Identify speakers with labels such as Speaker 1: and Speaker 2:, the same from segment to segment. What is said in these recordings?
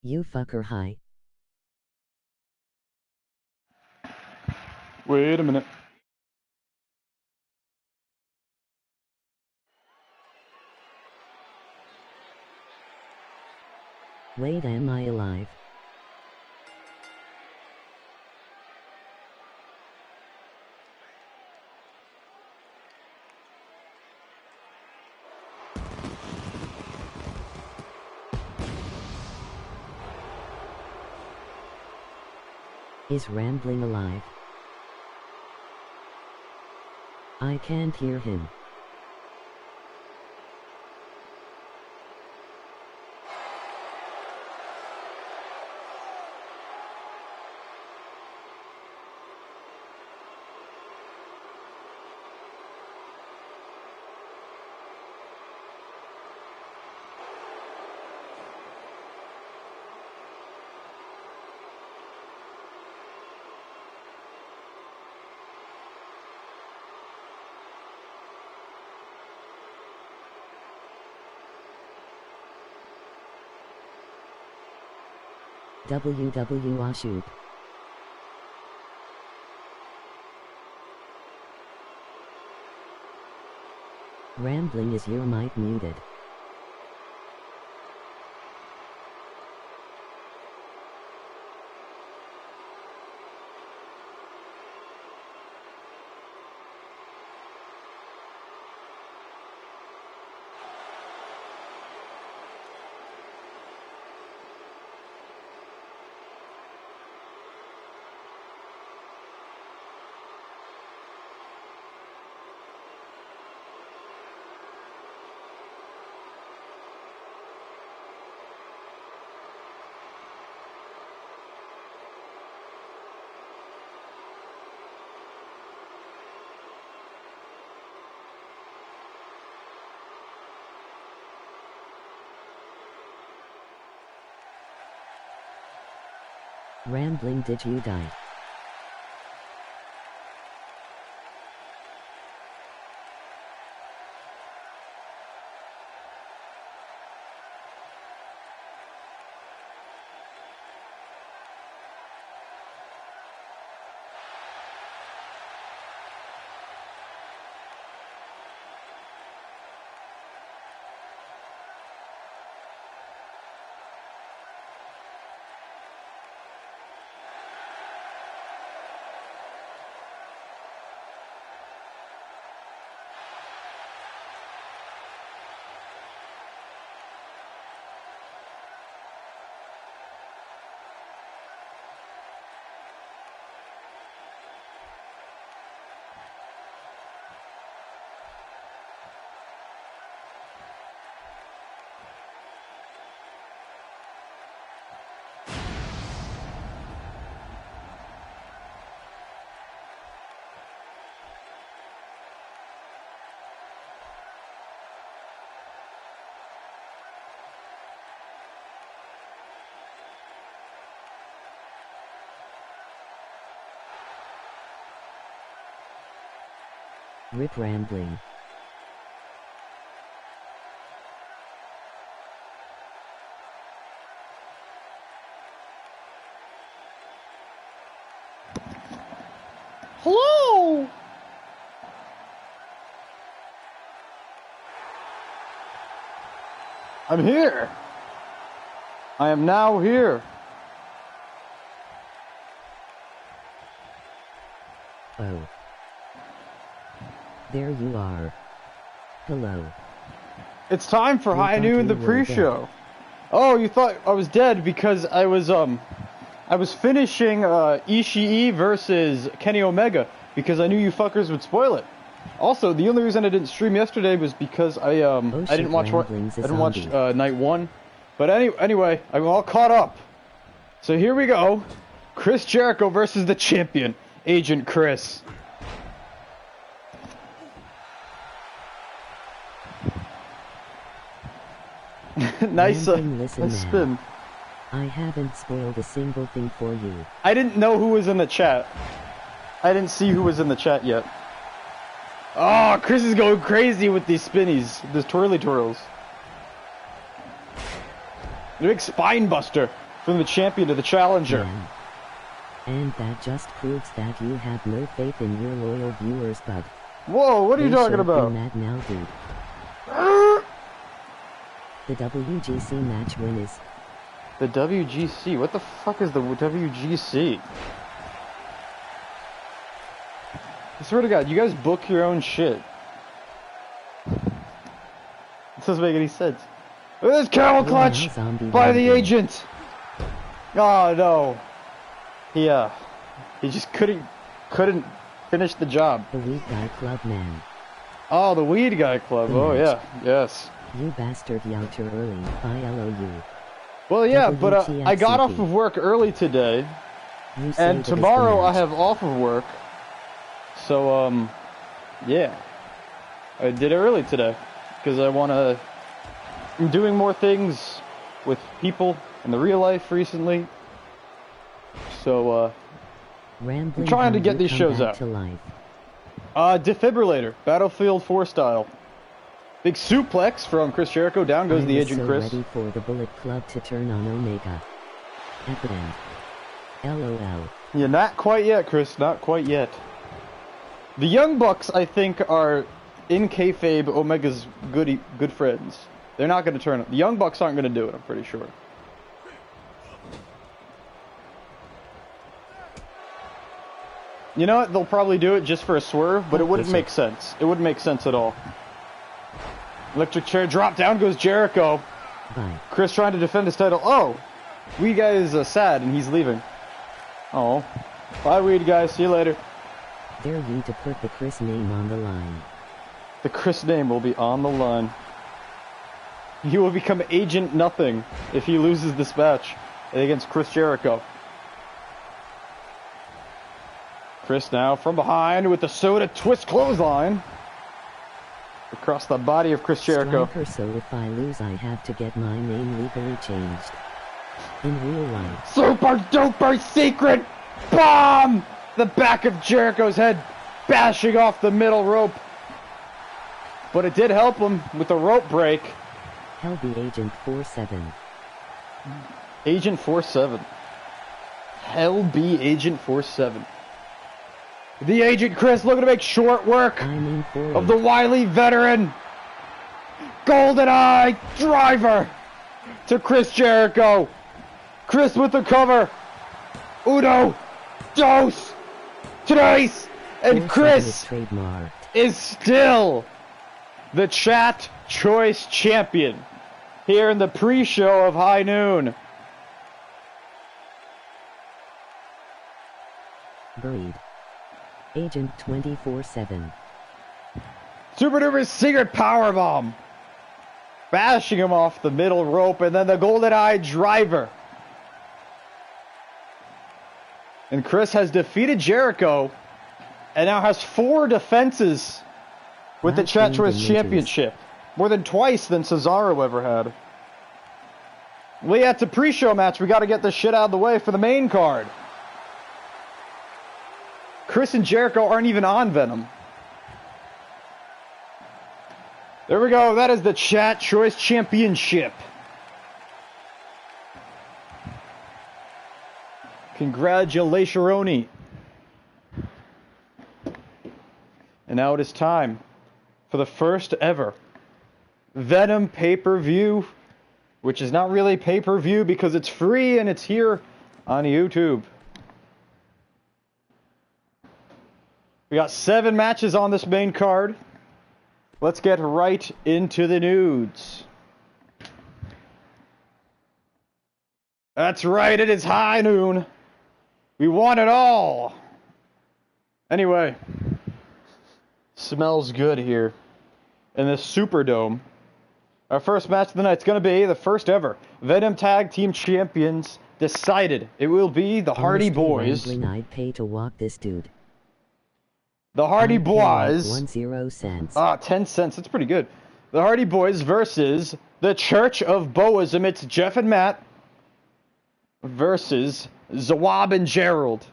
Speaker 1: You fucker, hi.
Speaker 2: Wait a minute.
Speaker 1: Wait, am I alive? Is Rambling alive? I can't hear him. WW Ashub. Rambling is your mic muted. Rambling, did you die? Rip Rambling.
Speaker 2: Hello! I'm here. I am now here.
Speaker 1: Oh. There you are. Hello.
Speaker 2: It's time for
Speaker 1: You
Speaker 2: High
Speaker 1: thought
Speaker 2: Noon, the
Speaker 1: you were
Speaker 2: pre-show. Oh, you thought I was dead because I was finishing Ishii versus Kenny Omega because I knew you fuckers would spoil it. Also, the only reason I didn't stream yesterday was because I didn't watch night one. But anyway, I'm all caught up. So here we go. Chris Jericho versus the champion, Agent Chris. nice spin.
Speaker 1: I haven't spoiled a single thing for you.
Speaker 2: I didn't know who was in the chat. I didn't see who was in the chat yet. Oh, Chris is going crazy with these spinnies, these twirly twirls. The big spine buster. From the champion to the challenger.
Speaker 1: Man. And that just proves that you have no faith in your loyal viewers, bud.
Speaker 2: Whoa, what are you talking about?
Speaker 1: Mad now, dude. The WGC match win is...
Speaker 2: The WGC? What the fuck is the WGC? I swear to God, you guys book your own shit. This doesn't make any sense. Look at this camel clutch by the agent! Oh no. He just couldn't finish the job.
Speaker 1: The Weed Guy Club, man.
Speaker 2: Oh, the Weed Guy Club. Oh yeah, yes.
Speaker 1: You bastard youter early, ILOU.
Speaker 2: Well, yeah, but I got off of work early today, and tomorrow I have off of work. So, yeah. I did it early today, because I'm doing more things with people in the real life recently. So, I'm trying to get these shows out. Defibrillator, Battlefield 4 style. Big suplex from Chris Jericho. Down goes the Agent Chris.
Speaker 1: Ready for the Bullet Club to turn on Omega. At the end. LOL.
Speaker 2: Yeah, not quite yet, Chris. Not quite yet. The Young Bucks, I think, are in kayfabe Omega's good friends. They're not going to turn it. The Young Bucks aren't going to do it, I'm pretty sure. You know what? They'll probably do it just for a swerve, but it wouldn't make sense. It wouldn't make sense at all. Electric chair drop, down goes Jericho.
Speaker 1: Bye.
Speaker 2: Chris trying to defend his title. Oh, Weed Guy is sad and he's leaving. Oh, bye Weed Guy, see you later.
Speaker 1: Dare you to put the Chris name on the line.
Speaker 2: The Chris name will be on the line. He will become Agent Nothing if he loses this match against Chris Jericho. Chris now from behind with the soda twist clothesline. Across the body of Chris Jericho.
Speaker 1: Striker, so if I lose I have to get my name legally changed. In real life.
Speaker 2: Super duper secret bomb! The back of Jericho's head bashing off the middle rope. But it did help him with the rope break.
Speaker 1: Hell be Agent 47.
Speaker 2: Agent 47. Hell be Agent 47. The Agent Chris looking to make short work of the wily veteran. Golden Eye driver to Chris Jericho. Chris with the cover. Uno, dos, tres, and Chris is still the chat choice champion here in the pre-show of High Noon.
Speaker 1: Buried. Agent 24/7.
Speaker 2: Super duper secret powerbomb. Bashing him off the middle rope, and then the Golden Eye driver. And Chris has defeated Jericho and now has 4 defenses with the Chat Choice Championship. More than twice than Cesaro ever had. Well, yeah, it's a pre-show match. We got to get this shit out of the way for the main card. Chris and Jericho aren't even on Venom. There we go. That is the Chat Choice Championship. Congratulations. And now it is time for the first ever Venom pay-per-view, which is not really pay-per-view because it's free and it's here on YouTube. We got 7 matches on this main card. Let's get right into the nudes. That's right, it is High Noon. We want it all. Anyway, smells good here in this Superdome. Our first match of the night is going to be the first ever Venom Tag Team Champions decided. It will be the Hardy Boys.
Speaker 1: I'd pay to walk this dude.
Speaker 2: The Hardy Boys.
Speaker 1: 10 cents.
Speaker 2: 10 cents. That's pretty good. The Hardy Boys versus the Church of Boism. It's Jeff and Matt versus Zawab and Gerald.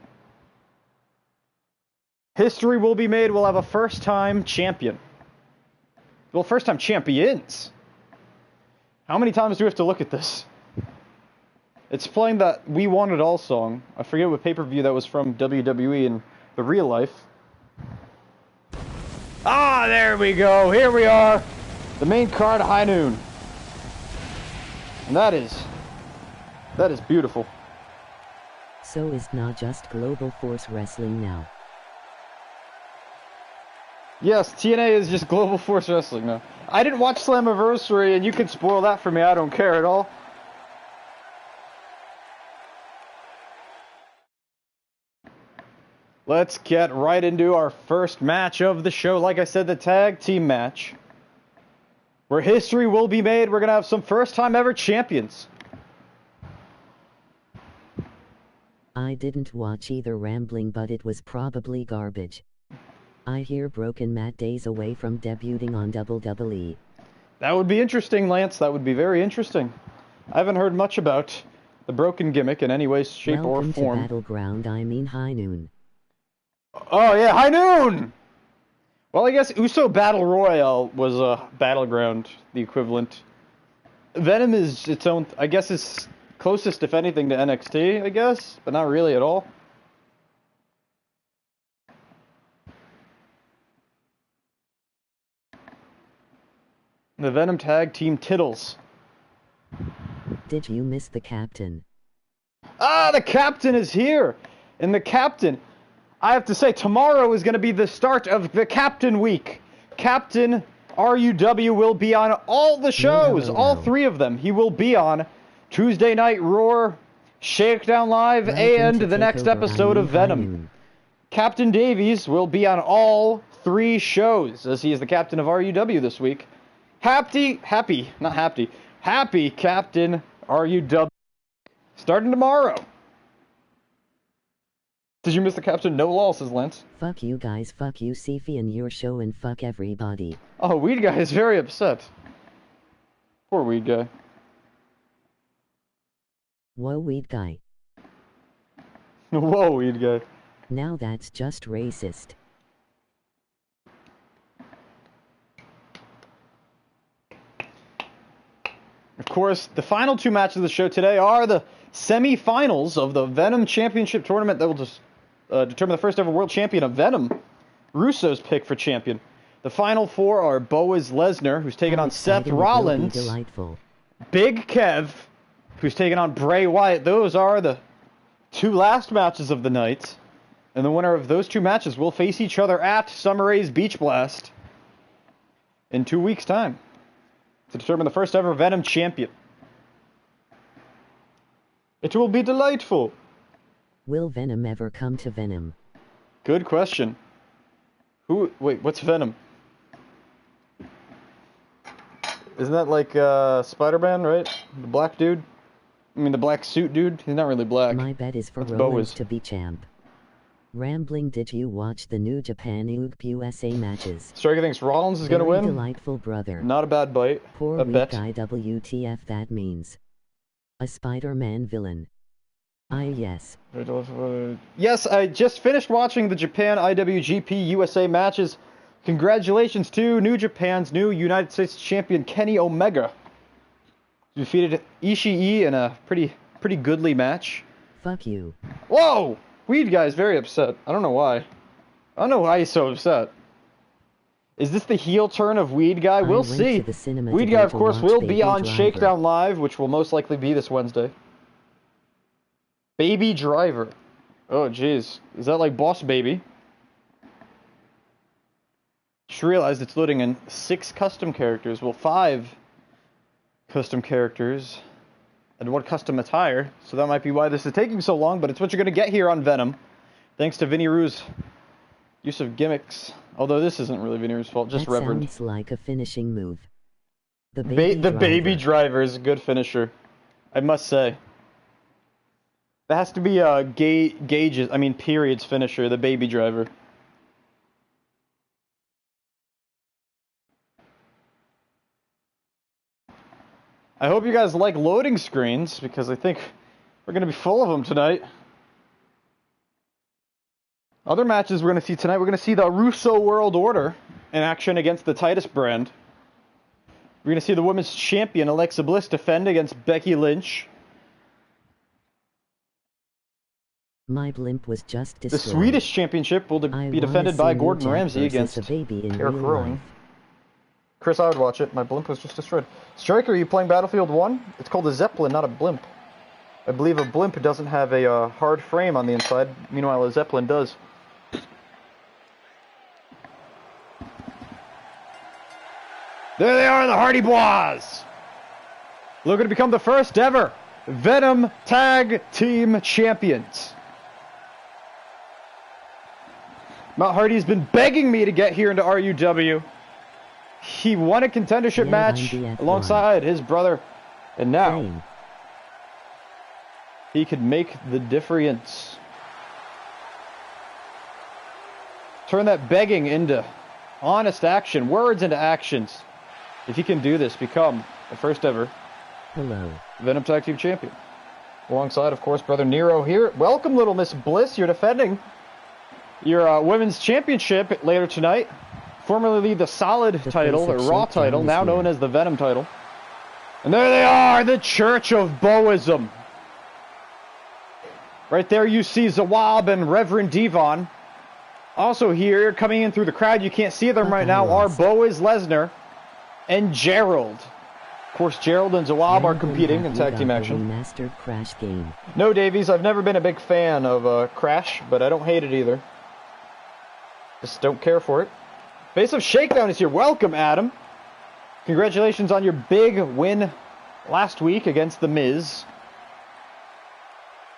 Speaker 2: History will be made. We'll have a first-time champion. Well, first-time champions. How many times do we have to look at this? It's playing that We Want It All song. I forget what pay-per-view that was from WWE in the real life. Ah, there we go. Here we are. The main card, High Noon. And that is beautiful.
Speaker 1: So is not just Global Force Wrestling now.
Speaker 2: Yes, TNA is just Global Force Wrestling now. I didn't watch Slammiversary, and you can spoil that for me. I don't care at all. Let's get right into our first match of the show. Like I said, the tag team match. Where history will be made. We're going to have some first-time ever champions.
Speaker 1: I didn't watch either Rambling, but it was probably garbage. I hear Broken Matt days away from debuting on WWE.
Speaker 2: That would be interesting, Lance. That would be very interesting. I haven't heard much about the Broken gimmick in any way, shape, or form.
Speaker 1: Welcome to Battleground, I mean High Noon.
Speaker 2: Oh, yeah, High Noon! Well, I guess Uso Battle Royale was a Battleground, the equivalent. Venom is its own, I guess it's closest, if anything, to NXT, I guess, but not really at all. The Venom Tag Team Tittles.
Speaker 1: Did you miss the captain?
Speaker 2: Ah, the captain is here! And the captain, I have to say, tomorrow is going to be the start of the Captain Week. Captain RUW will be on all the shows, all three of them. He will be on Tuesday Night Raw, Shakedown Live, and the next episode of Venom. Captain Davies will be on all three shows, as he is the captain of RUW this week. Happy Captain RUW. Starting tomorrow. Did you miss the captain? No losses, Lance.
Speaker 1: Fuck you guys, fuck you Sifi and your show, and fuck everybody.
Speaker 2: Oh, Weed Guy is very upset. Poor Weed Guy.
Speaker 1: Whoa, Weed Guy.
Speaker 2: Whoa, Weed Guy.
Speaker 1: Now that's just racist.
Speaker 2: Of course, the final two matches of the show today are the semi-finals of the Venom Championship Tournament that will just determine the first ever world champion of Venom. Russo's pick for champion. The final four are Boaz Lesnar, who's taking on Seth Rollins. Big Kev, who's taking on Bray Wyatt. Those are the two last matches of the night. And the winner of those two matches will face each other at Summer Rae's Beach Blast in 2 weeks' time to determine the first ever Venom champion. It will be delightful.
Speaker 1: Will Venom ever come to Venom?
Speaker 2: Good question. Wait, what's Venom? Isn't that like Spider-Man, right? The black dude? I mean, the black suit dude? He's not really black.
Speaker 1: My bet is for Rollins to be champ. Rambling, did you watch the New Japan USA matches?
Speaker 2: Striker thinks Rollins is going to win?
Speaker 1: Delightful, brother.
Speaker 2: Not a bad bite.
Speaker 1: Poor
Speaker 2: a
Speaker 1: weak
Speaker 2: bet.
Speaker 1: guy, WTF that means. A Spider-Man villain. Yes.
Speaker 2: Yes, I just finished watching the Japan IWGP USA matches. Congratulations to New Japan's new United States champion Kenny Omega. He defeated Ishii in a pretty goodly match.
Speaker 1: Fuck you.
Speaker 2: Whoa! Weed Guy's very upset. I don't know why. I don't know why he's so upset. Is this the heel turn of Weed Guy? We'll see. Weed Guy, of course, will be on Shakedown Live, which will most likely be this Wednesday. Baby Driver. Oh, jeez. Is that like Boss Baby? Just realized it's loading in 6 custom characters. Well, 5 custom characters and 1 custom attire. So that might be why this is taking so long, but it's what you're going to get here on Venom. Thanks to Vinny Rue's use of gimmicks. Although this isn't really Vinny Rue's fault, just
Speaker 1: that
Speaker 2: Reverend.
Speaker 1: Sounds like a finishing move. The
Speaker 2: Baby Driver is a good finisher, I must say. That has to be a Periods finisher, the Baby Driver. I hope you guys like loading screens, because I think we're going to be full of them tonight. Other matches we're going to see tonight, we're going to see the Russo World Order in action against the Titus brand. We're going to see the Women's Champion, Alexa Bliss, defend against Becky Lynch.
Speaker 1: My blimp was just
Speaker 2: The
Speaker 1: destroyed.
Speaker 2: Swedish championship will be defended by Gordon Ramsay against
Speaker 1: a baby in
Speaker 2: Eric
Speaker 1: real
Speaker 2: Rowan.
Speaker 1: life.
Speaker 2: Chris, I would watch it. My blimp was just destroyed. Striker, are you playing Battlefield 1? It's called a Zeppelin, not a blimp. I believe a blimp doesn't have a hard frame on the inside. Meanwhile, a Zeppelin does. There they are, the Hardy Boys! Looking to become the first ever Venom Tag Team Champions. Matt Hardy's been begging me to get here into RUW. He won a contendership match alongside his brother, and now he could make the difference. Turn that begging into honest action, words into actions. If he can do this, become the first ever Venom Tag Team Champion. Alongside, of course, brother Nero here. Welcome, little Miss Bliss. You're defending your women's championship later tonight. Formerly the Solid title, or Raw title, now known as the Venom title. And there they are, the Church of Boism. Right there you see Zawab and Reverend Devon. Also here, coming in through the crowd, you can't see them right now, are Boaz Lesnar and Gerald. Of course, Gerald and Zawab are competing in tag team action.
Speaker 1: Remastered Crash game.
Speaker 2: No, Davies, I've never been a big fan of Crash, but I don't hate it either. Just don't care for it. Face of Shakedown is here. Welcome, Adam. Congratulations on your big win last week against The Miz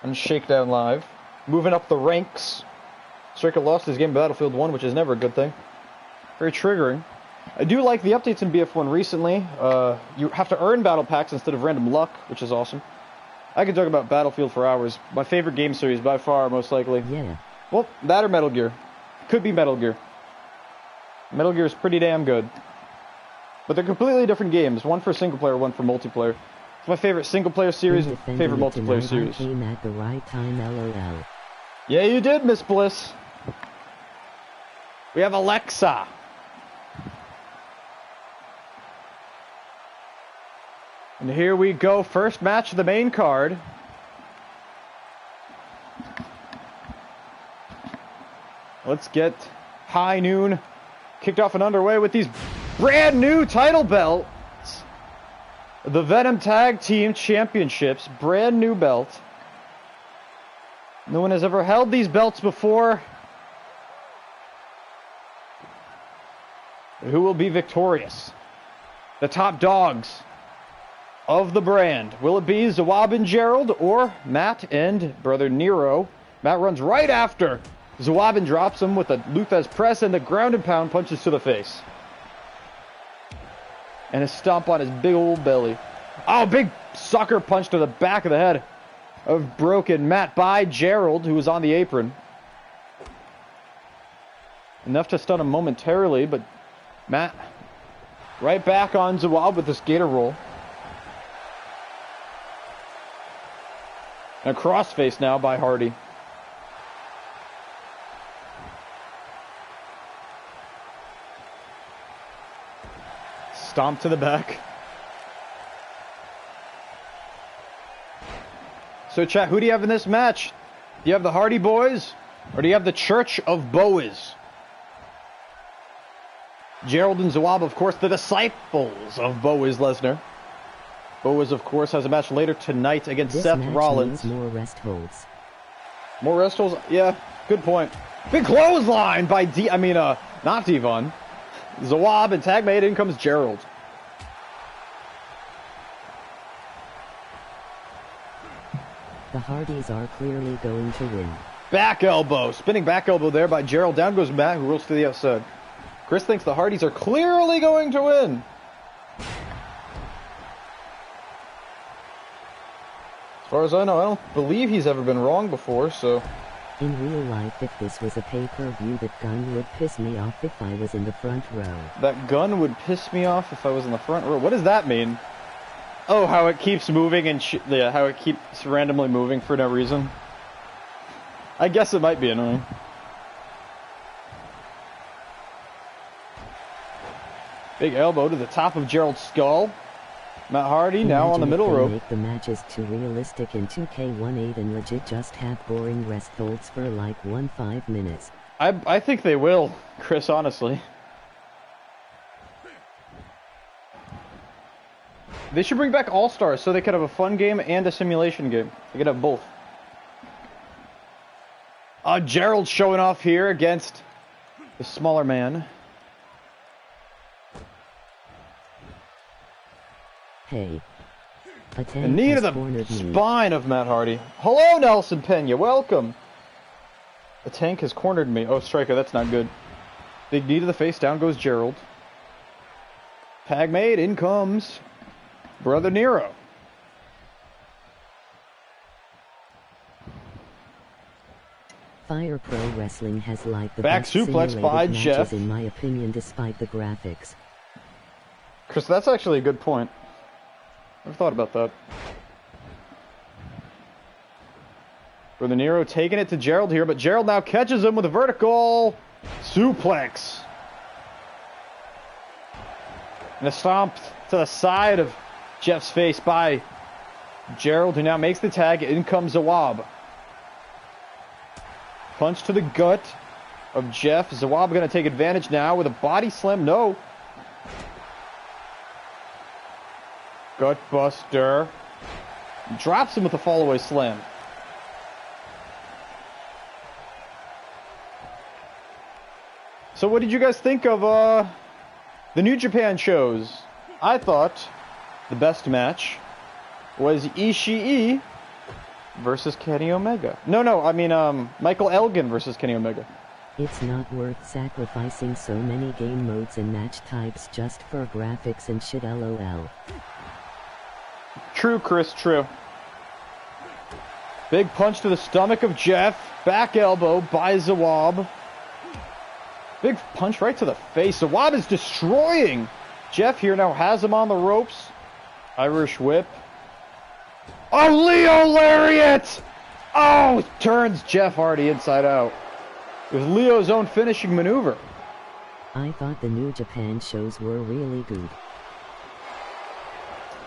Speaker 2: on Shakedown Live. Moving up the ranks. Striker lost his game of Battlefield 1, which is never a good thing. Very triggering. I do like the updates in BF1 recently. You have to earn battle packs instead of random luck, which is awesome. I could talk about Battlefield for hours. My favorite game series by far, most likely.
Speaker 1: Yeah.
Speaker 2: Well, that or Metal Gear. Could be Metal Gear. Metal Gear is pretty damn good. But they're completely different games. One for single player, one for multiplayer. It's my favorite single player series and favorite multiplayer series.
Speaker 1: I came at the right time, LOL.
Speaker 2: Yeah, you did, Miss Bliss. We have Alexa. And here we go. First match of the main card. Let's get High Noon kicked off and underway with these brand new title belts. The Venom Tag Team Championships. Brand new belt. No one has ever held these belts before. Who will be victorious? The top dogs of the brand. Will it be Zawab and Gerald or Matt and brother Nero? Matt runs right after Zawab and drops him with a Luthez press and the ground and pound punches to the face. And a stomp on his big old belly. Oh, big sucker punch to the back of the head of broken Matt by Gerald, who was on the apron. Enough to stun him momentarily, but Matt right back on Zawab with this gator roll. And a crossface now by Hardy. Stomp to the back. So chat, who do you have in this match? Do you have the Hardy Boys? Or do you have the Church of Boaz? Gerald and Zawab, of course, the disciples of Boaz Lesnar. Boaz, of course, has a match later tonight against Seth Rollins.
Speaker 1: More rest holds.
Speaker 2: More rest holds? Yeah, good point. Big clothesline by not Devon. Zawab, and tag mate, in comes Gerald.
Speaker 1: The Hardys are clearly going to win.
Speaker 2: Back elbow. Spinning back elbow there by Gerald. Down goes Matt, who rolls to the outside. Chris thinks the Hardys are clearly going to win. As far as I know, I don't believe he's ever been wrong before, so...
Speaker 1: In real life, if this was a pay-per-view, that gun would piss me off if I was in the front row.
Speaker 2: That gun would piss me off if I was in the front row. What does that mean? Oh, how it keeps moving and yeah, how it keeps randomly moving for no reason. I guess it might be annoying. Big elbow to the top of Gerald's skull. Matt Hardy now on the middle rope.
Speaker 1: Make the matches too realistic in 2K18 and legit just have boring rest holds for like 5 minutes.
Speaker 2: I think they will, Chris, honestly. They should bring back All-Stars so they could have a fun game and a simulation game. They could have both. Gerald showing off here against the smaller man.
Speaker 1: Hey.
Speaker 2: The knee to the spine of Matt Hardy. Hello, Nelson Pena. Welcome. The tank has cornered me. Oh, striker, that's not good. Big knee to the face. Down goes Gerald. Tag made. In comes Brother Nero.
Speaker 1: Fire Pro Wrestling has like the
Speaker 2: back
Speaker 1: best
Speaker 2: suplex by Jeff,
Speaker 1: in my opinion, despite the graphics.
Speaker 2: Chris, that's actually a good point. I've thought about that. Brother Nero taking it to Gerald here, but Gerald now catches him with a vertical suplex. And a stomp to the side of Jeff's face by Gerald, who now makes the tag. In comes Zawab. Punch to the gut of Jeff. Zawab going to take advantage now with a body slam. No. Gutbuster. Drops him with a fallaway slam. So what did you guys think of the New Japan shows? I thought the best match was Ishii versus Kenny Omega. No, I mean Michael Elgin versus Kenny Omega.
Speaker 1: It's not worth sacrificing so many game modes and match types just for graphics and shit, lol.
Speaker 2: True, Chris, true. Big punch to the stomach of Jeff. Back elbow by Zawab. Big punch right to the face. Zawab is destroying Jeff here. Now has him on the ropes. Irish whip. Oh, Leo Lariat! Oh, turns Jeff Hardy inside out. It was Leo's own finishing maneuver.
Speaker 1: I thought the New Japan shows were really good.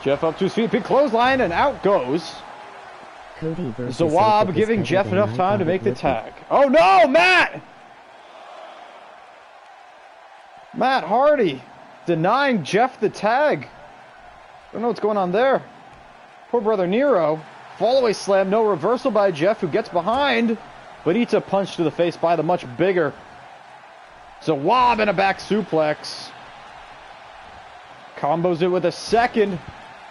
Speaker 2: Jeff up to his feet, big clothesline, and out goes
Speaker 1: Cody versus
Speaker 2: Zawab, giving Jeff enough time to make the tag. Oh no, Matt! Matt Hardy denying Jeff the tag. Don't know what's going on there. Poor Brother Nero. Fallaway slam, no reversal by Jeff, who gets behind, but eats a punch to the face by the much bigger Zawab and a back suplex. Combos it with a second.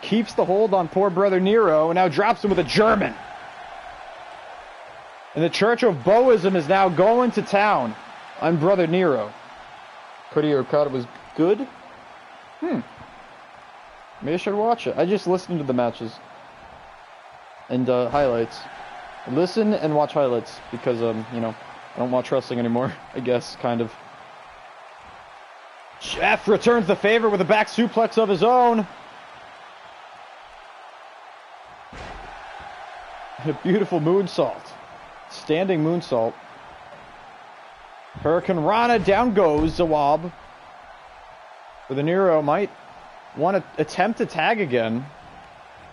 Speaker 2: Keeps the hold on poor Brother Nero, and now drops him with a German. And the Church of Boism is now going to town on Brother Nero. Cody Okada was good? Maybe I should watch it. I just listened to the matches. And highlights. Listen and watch highlights because, you know, I don't watch wrestling anymore, I guess, kind of. Jeff returns the favor with a back suplex of his own. And a beautiful moonsault. Standing moonsault. Hurricane Rana, down goes Zawab. But the Nero might want to attempt to tag again,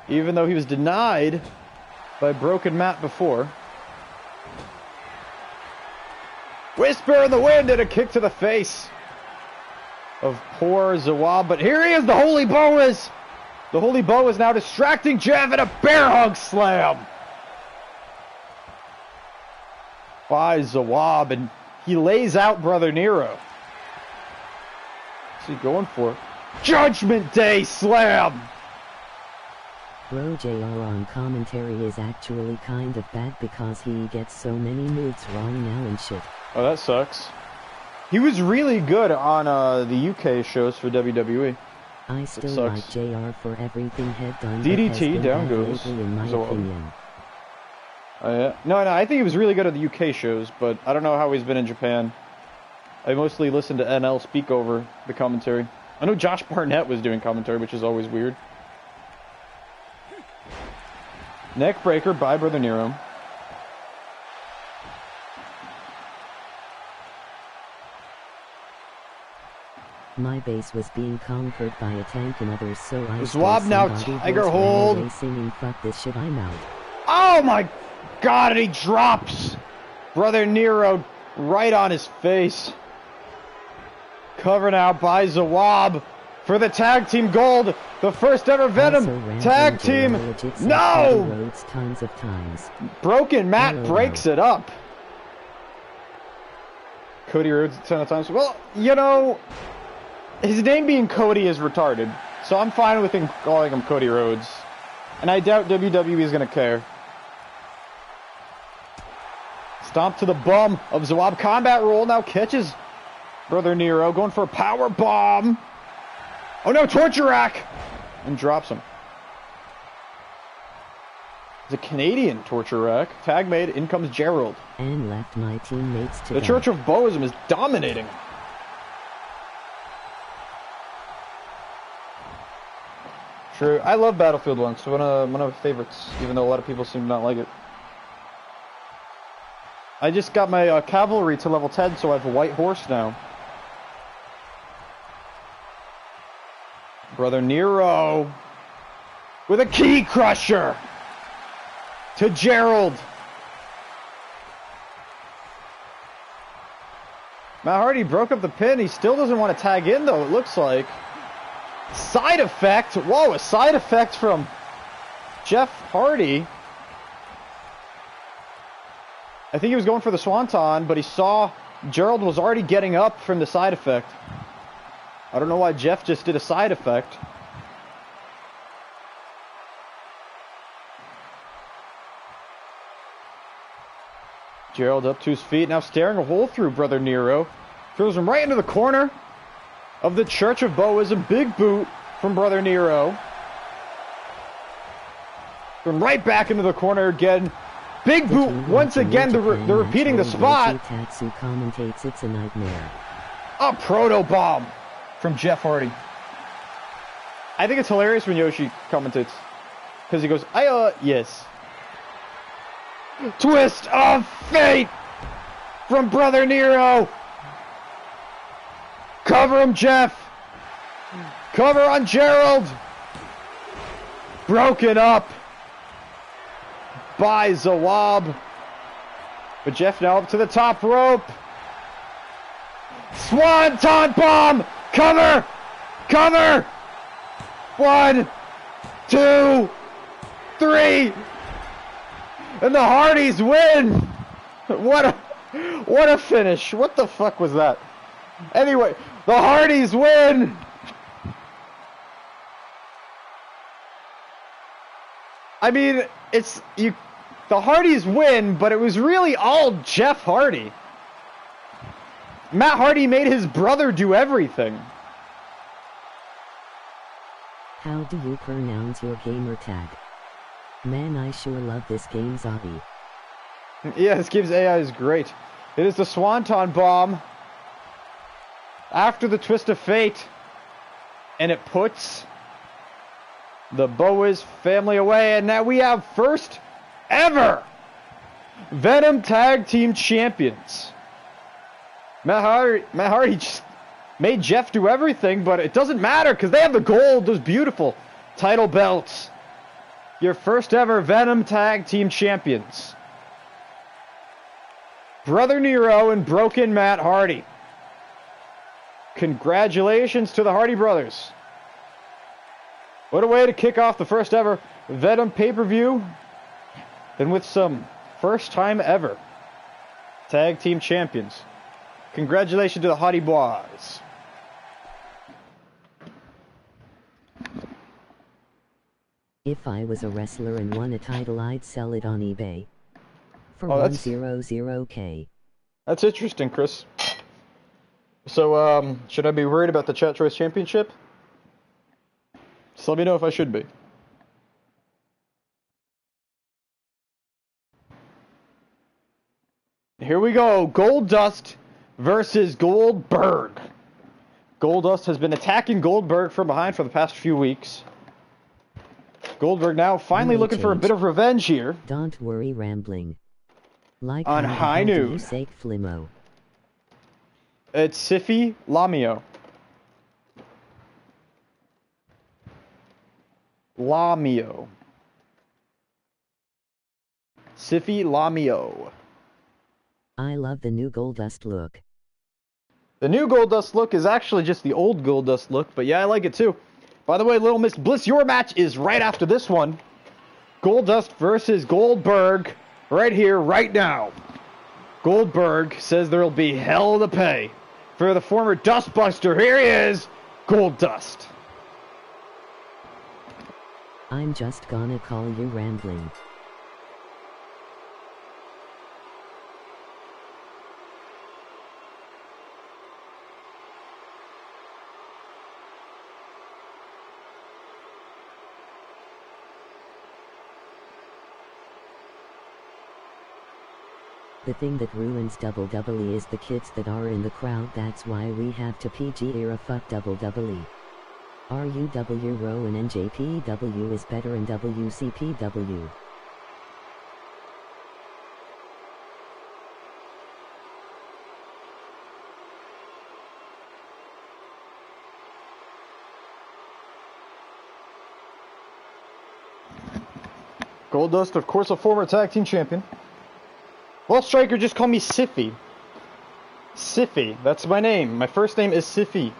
Speaker 2: even though he was denied by Broken Matt before. Whisper in the wind and a kick to the face of poor Zawab. But here he is, the Holy Boas. The Holy Boa is now distracting Jeff and a bear hug slam by Zawab, and he lays out Brother Nero. What's he going for? Judgment Day slam!
Speaker 1: Bro JR on commentary is actually kind of bad because he gets so many moves wrong now and shit.
Speaker 2: Oh, that sucks. He was really good on the UK shows for WWE.
Speaker 1: I still like JR for everything head done.
Speaker 2: DDT, down goes.
Speaker 1: In my opinion.
Speaker 2: Oh, yeah. No, I think he was really good at the UK shows, but I don't know how he's been in Japan. I mostly listen to NL speak over the commentary. I know Josh Barnett was doing commentary, which is always weird. Neckbreaker by Brother Nero.
Speaker 1: My base was being conquered by a tank and others, so I
Speaker 2: Zwab now Tiger hold.
Speaker 1: Singing, fuck this shit, I'm out.
Speaker 2: Oh my god, and he drops Brother Nero right on his face. Covered out by Zawab for the tag team gold. The first ever Venom tag team. No!
Speaker 1: Tons of times.
Speaker 2: Broken Matt breaks it up. Cody Rhodes a ton of times. Well, you know, his name being Cody is retarded. So I'm fine with him calling him Cody Rhodes. And I doubt WWE is going to care. Stomp to the bum of Zawab. Combat roll now catches Brother Nero. Going for a power bomb. Oh no, torture rack! And drops him. It's a Canadian torture rack. Tag made. In comes Gerald.
Speaker 1: And left my teammates to
Speaker 2: The Church of Boism is dominating. True. I love Battlefield 1. It's one of my favorites, even though a lot of people seem to not like it. I just got my cavalry to level 10, so I have a white horse now. Brother Nero with a key crusher to Gerald. Matt Hardy broke up the pin. He still doesn't want to tag in, though, it looks like. Side effect. Whoa, a side effect from Jeff Hardy. I think he was going for the Swanton, but he saw Gerald was already getting up from the side effect. I don't know why Jeff just did a side effect. Gerald up to his feet, now staring a hole through Brother Nero. Throws him right into the corner of the Church of Boism. Big boot from Brother Nero. Throw him right back into the corner again. Big boot once again. They're repeating the spot.
Speaker 1: Tatsu commentates it's a nightmare.
Speaker 2: A proto bomb from Jeff Hardy. I think it's hilarious when Yoshi commentates, because he goes, yes. Twist of fate from Brother Nero. Cover him, Jeff. Cover on Gerald. Broken up by Zawab. But Jeff now up to the top rope. Swanton bomb. Cover. Cover. 1, 2, 3. And the Hardys win. What a finish. What the fuck was that? Anyway, the Hardys win. I mean, the Hardys win, but it was really all Jeff Hardy. Matt Hardy made his brother do everything.
Speaker 1: How do you pronounce your gamer tag? Man, I sure love this game's AI.
Speaker 2: Yeah, this game's AI is great. It is the Swanton bomb after the twist of fate, and it puts the Boas family away, and now we have first ever Venom Tag Team Champions. Matt Hardy just made Jeff do everything, but it doesn't matter because they have the gold, those beautiful title belts. Your first ever Venom Tag Team Champions. Brother Nero and Broken Matt Hardy. Congratulations to the Hardy brothers. What a way to kick off the first ever Venom pay-per-view. Then with some first time ever Tag Team Champions. Congratulations to the Hardy boys.
Speaker 1: If I was a wrestler and won a title, I'd sell it on eBay for 100K.
Speaker 2: That's interesting, Chris. So, should I be worried about the Chat Choice Championship? Just let me know if I should be. Here we go. Goldust versus Goldberg. Goldust has been attacking Goldberg from behind for the past few weeks. Goldberg now finally looking for a bit of revenge here.
Speaker 1: Don't worry, Rambling. Like
Speaker 2: on High Noon.
Speaker 1: Flimo.
Speaker 2: It's Siffy Lamio. Lamio. Siffy Lamio.
Speaker 1: I love the new Goldust look.
Speaker 2: The new Goldust look is actually just the old Goldust look, but yeah, I like it too. By the way, Little Miss Bliss, your match is right after this one. Goldust versus Goldberg, right here, right now. Goldberg says there'll be hell to pay for the former Dustbuster. Here he is, Goldust.
Speaker 1: I'm just gonna call you Rambling. The thing that ruins WWE is the kids that are in the crowd. That's why we have to PG era fuck WWE. RUW Row and NJPW is better in WCPW.
Speaker 2: Goldust, of course, a former tag team champion. Well, Striker, just call me Siffy. Siffy, that's my name. My first name is Siffy.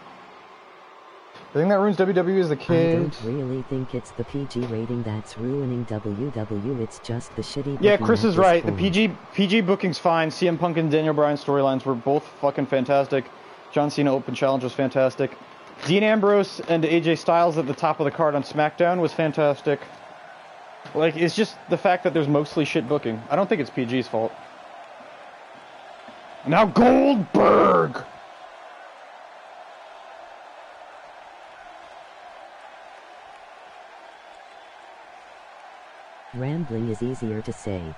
Speaker 2: The thing that ruins WWE is the kids.
Speaker 1: I don't really think it's the PG rating that's ruining WW, it's just the shitty booking.
Speaker 2: Yeah, Chris is right.
Speaker 1: Point.
Speaker 2: The PG booking's fine. CM Punk and Daniel Bryan storylines were both fucking fantastic. John Cena Open Challenge was fantastic. Dean Ambrose and AJ Styles at the top of the card on SmackDown was fantastic. Like, it's just the fact that there's mostly shit booking. I don't think it's PG's fault. Now Goldberg!
Speaker 1: Rambling is easier to say.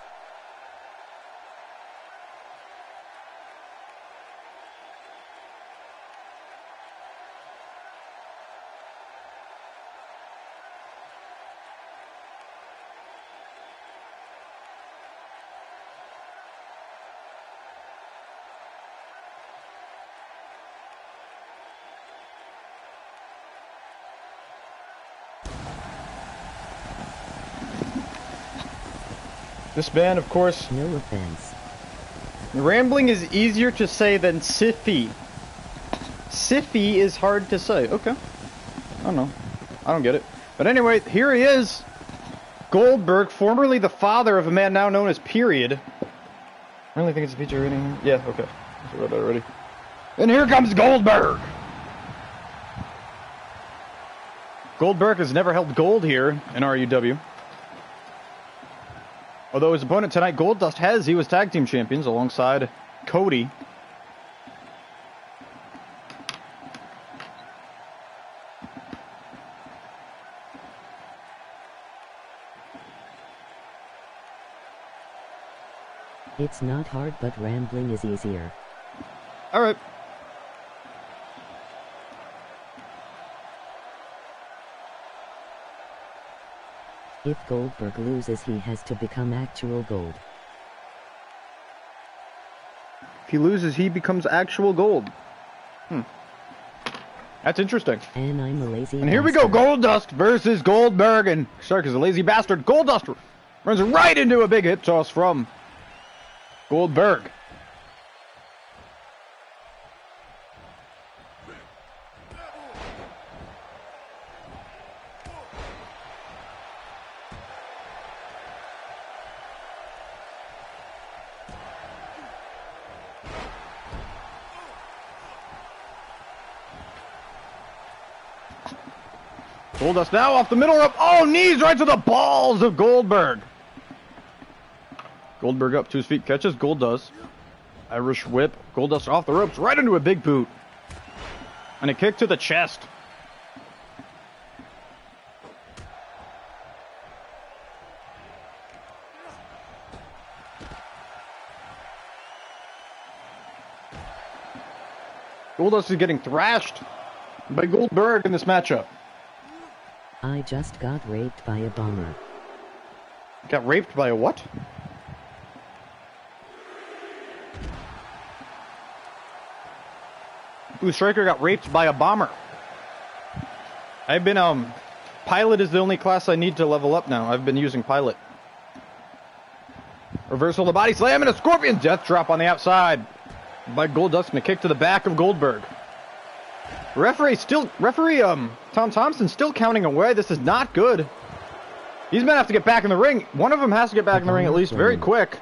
Speaker 2: This man, of course...
Speaker 1: No offense.
Speaker 2: Rambling is easier to say than Siffy. Siffy is hard to say. Okay. I don't know. I don't get it. But anyway, here he is. Goldberg, formerly the father of a man now known as Period. I really think it's a feature rating. Yeah, okay. I read that already. And here comes Goldberg! Goldberg has never held gold here in RUW. Although his opponent tonight, Goldust, has. He was tag team champions alongside Cody.
Speaker 1: It's not hard, but rambling is easier.
Speaker 2: Alright.
Speaker 1: If Goldberg loses, he has to become actual gold.
Speaker 2: If he loses, he becomes actual gold. That's interesting.
Speaker 1: And I'm a lazy
Speaker 2: And here we go, Goldust versus Goldberg, and Stark is a lazy bastard. Goldust runs right into a big hip toss from Goldberg. Goldust now off the middle rope. Oh, knees right to the balls of Goldberg. Goldberg up to his feet, catches Goldust. Irish whip. Goldust off the ropes, right into a big boot. And a kick to the chest. Goldust is getting thrashed by Goldberg in this matchup.
Speaker 1: I just got raped by a bomber.
Speaker 2: Got raped by a what? Ooh, Striker got raped by a bomber. I've been Pilot is the only class I need to level up now. I've been using Pilot. Reversal of the body slam and a Scorpion death drop on the outside by Goldust and a kick to the back of Goldberg. Referee Tom Thompson still counting away. This is not good. These men have to get back in the ring. One of them has to get back in the ring at least very quick.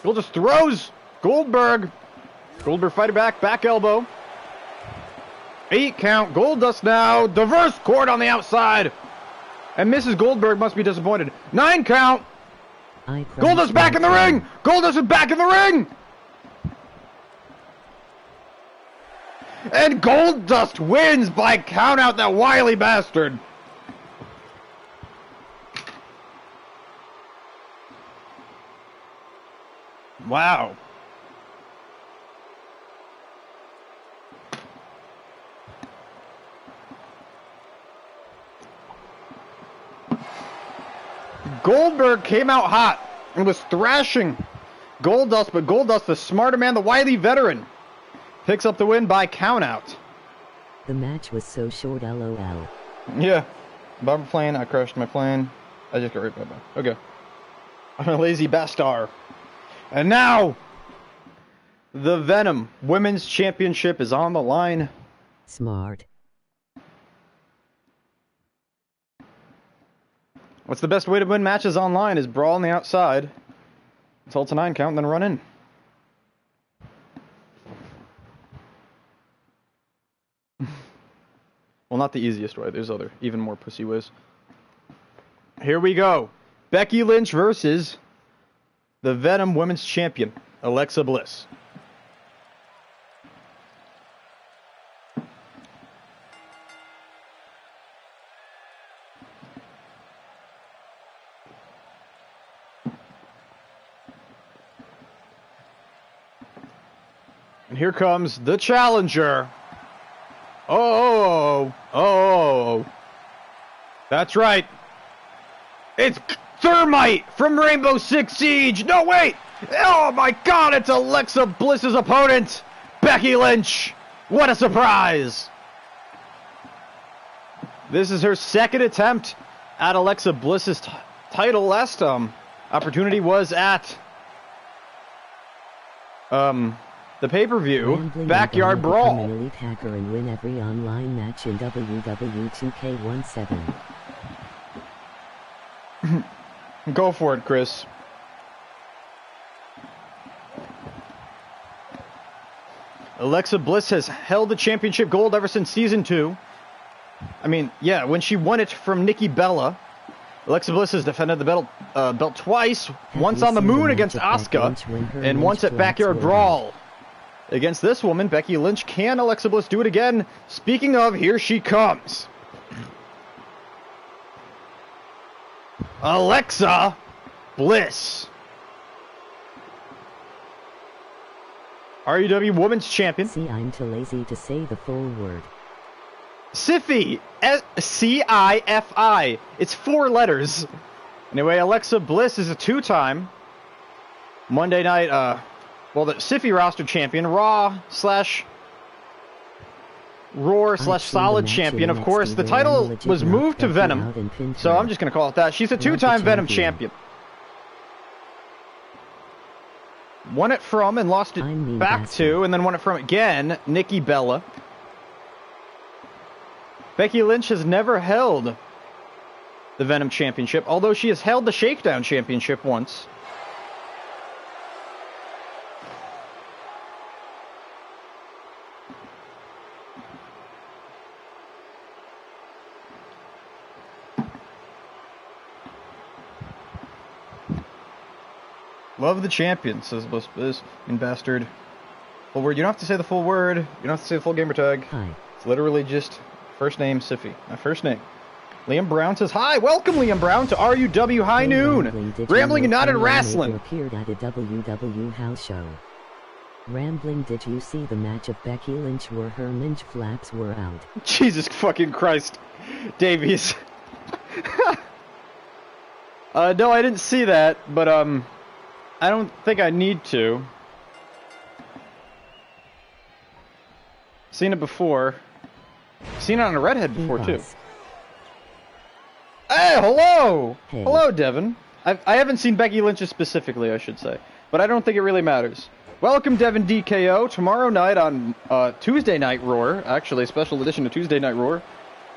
Speaker 2: Goldust throws Goldberg. Goldberg fighting back elbow. 8 count. Goldust now. Diverse cord on the outside. And Mrs. Goldberg must be disappointed. 9 count. Goldust back in the ring. Goldust is back in the ring. And Goldust wins by count out, that wily bastard. Wow. Goldberg came out hot and was thrashing Goldust, but Goldust, the smarter man, the wily veteran, picks up the win by countout.
Speaker 1: The match was so short, LOL.
Speaker 2: Yeah. Bomber plane, I crashed my plane. I just got right by. Okay. I'm a lazy bastard. And now, the VENOM Women's Championship is on the line.
Speaker 1: Smart.
Speaker 2: What's the best way to win matches online is brawl on the outside until it's a 9 count, then run in. Well, not the easiest way. There's other, even more pussy ways. Here we go. Becky Lynch versus the VENOM Women's Champion, Alexa Bliss. And here comes the challenger. Oh. That's right. It's Thermite from Rainbow Six Siege. No, wait. Oh, my God. It's Alexa Bliss's opponent, Becky Lynch. What a surprise. This is her second attempt at Alexa Bliss's title. Last opportunity was at the pay-per-view, Backyard Brawl.
Speaker 1: An elite hacker and win every online match in WW 2K17.
Speaker 2: Go for it, Chris. Alexa Bliss has held the championship gold ever since Season 2. I mean, yeah, when she won it from Nikki Bella. Alexa Bliss has defended the belt twice. Once on the moon against Asuka, and once at Backyard Brawl. Against this woman, Becky Lynch. Can Alexa Bliss do it again? Speaking of, here she comes. Alexa Bliss. RUW Women's Champion.
Speaker 1: See, I'm too lazy to say the full word.
Speaker 2: Siffy. C-I-F-I. It's 4 letters. Anyway, Alexa Bliss is a 2-time Monday night, the Siffy roster champion, Roar/Solid champion. Of course, the title was moved to VENOM, so I'm just going to call it that. She's a 2-time VENOM champion. Won it from and lost it back to, and then won it from again, Nikki Bella. Becky Lynch has never held the VENOM Championship, although she has held the Shakedown Championship once. Love the champion, says Bliss and bastard. Full word. You don't have to say the full word. You don't have to say the full gamer tag.
Speaker 1: Hi.
Speaker 2: It's literally just first name, Siffy. My first name. Liam Brown says, hi, welcome Liam Brown to RUW High Noon. Rambling United Wrestling.
Speaker 1: Appeared at a WW house show. Rambling, did you see the match of Becky Lynch where her minge flaps were out?
Speaker 2: Jesus fucking Christ. Davies. No, I didn't see that, but, I don't think I need to. Seen it before. Seen it on a redhead before, too. Hey, hello!
Speaker 1: Hey.
Speaker 2: Hello, Devin. I haven't seen Becky Lynch specifically, I should say. But I don't think it really matters. Welcome, Devin DKO. Tomorrow night on Tuesday Night Roar, actually a special edition of Tuesday Night Roar,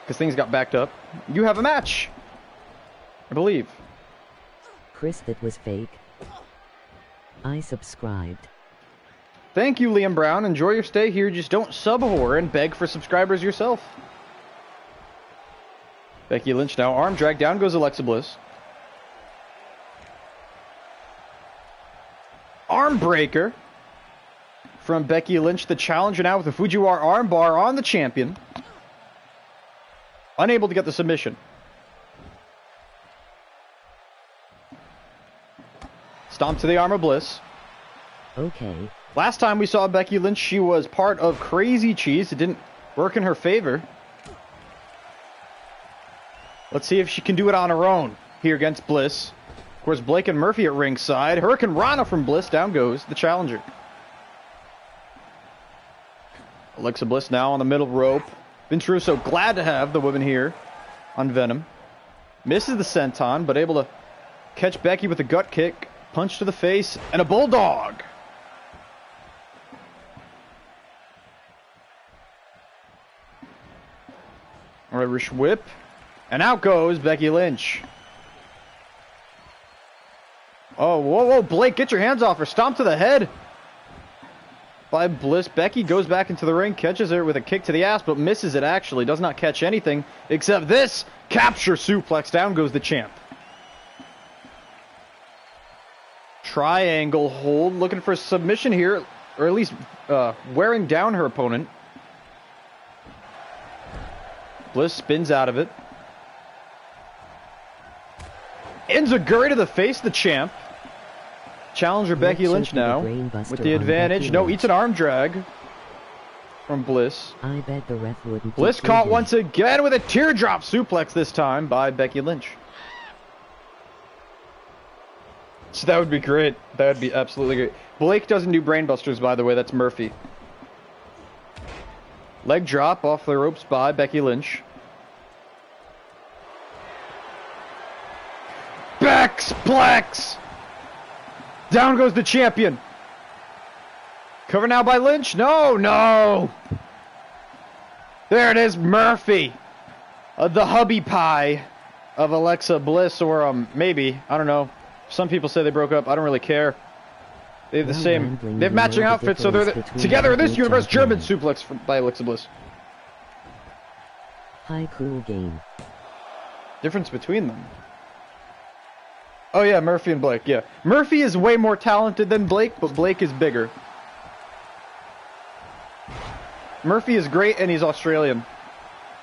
Speaker 2: because things got backed up, you have a match. I believe.
Speaker 1: Chris, that was fake. I subscribed.
Speaker 2: Thank you, Liam Brown. Enjoy your stay here. Just don't sub-whore and beg for subscribers yourself. Becky Lynch now. Arm drag. Down goes Alexa Bliss. Arm breaker from Becky Lynch. The challenger now with the Fujiwara arm bar on the champion. Unable to get the submission. Stomp to the arm of Bliss.
Speaker 1: Okay.
Speaker 2: Last time we saw Becky Lynch, she was part of Crazy Cheese. It didn't work in her favor. Let's see if she can do it on her own here against Bliss. Of course, Blake and Murphy at ringside. Hurricane Rana from Bliss. Down goes the challenger. Alexa Bliss now on the middle rope. Vince Russo glad to have the women here on Venom. Misses the senton, but able to catch Becky with a gut kick. Punch to the face, and a bulldog. Irish whip. And out goes Becky Lynch. Oh, whoa, whoa, Blake, get your hands off her. Stomp to the head by Bliss. Becky goes back into the ring, catches her with a kick to the ass, but misses it actually. Does not catch anything except this. Capture suplex. Down goes the champ. Triangle hold. Looking for a submission here, or at least wearing down her opponent. Bliss spins out of it. Enziguri to the face, the champ. Challenger Becky Lynch now with the advantage. No, eats an arm drag from Bliss.
Speaker 1: I bet the ref wouldn't.
Speaker 2: Bliss caught once again with a teardrop suplex this time by Becky Lynch. So that would be great. That would be absolutely great. Blake doesn't do brainbusters, by the way. That's Murphy. Leg drop off the ropes by Becky Lynch. Plex! Down goes the champion. Cover now by Lynch. No, no. There it is, Murphy. The hubby pie of Alexa Bliss, or maybe, I don't know. Some people say they broke up. I don't really care. They have the same. They have matching outfits, so they're together in this universe. German suplex by Alexa Bliss.
Speaker 1: High cool game.
Speaker 2: Difference between them. Oh yeah, Murphy and Blake. Yeah, Murphy is way more talented than Blake, but Blake is bigger. Murphy is great, and he's Australian.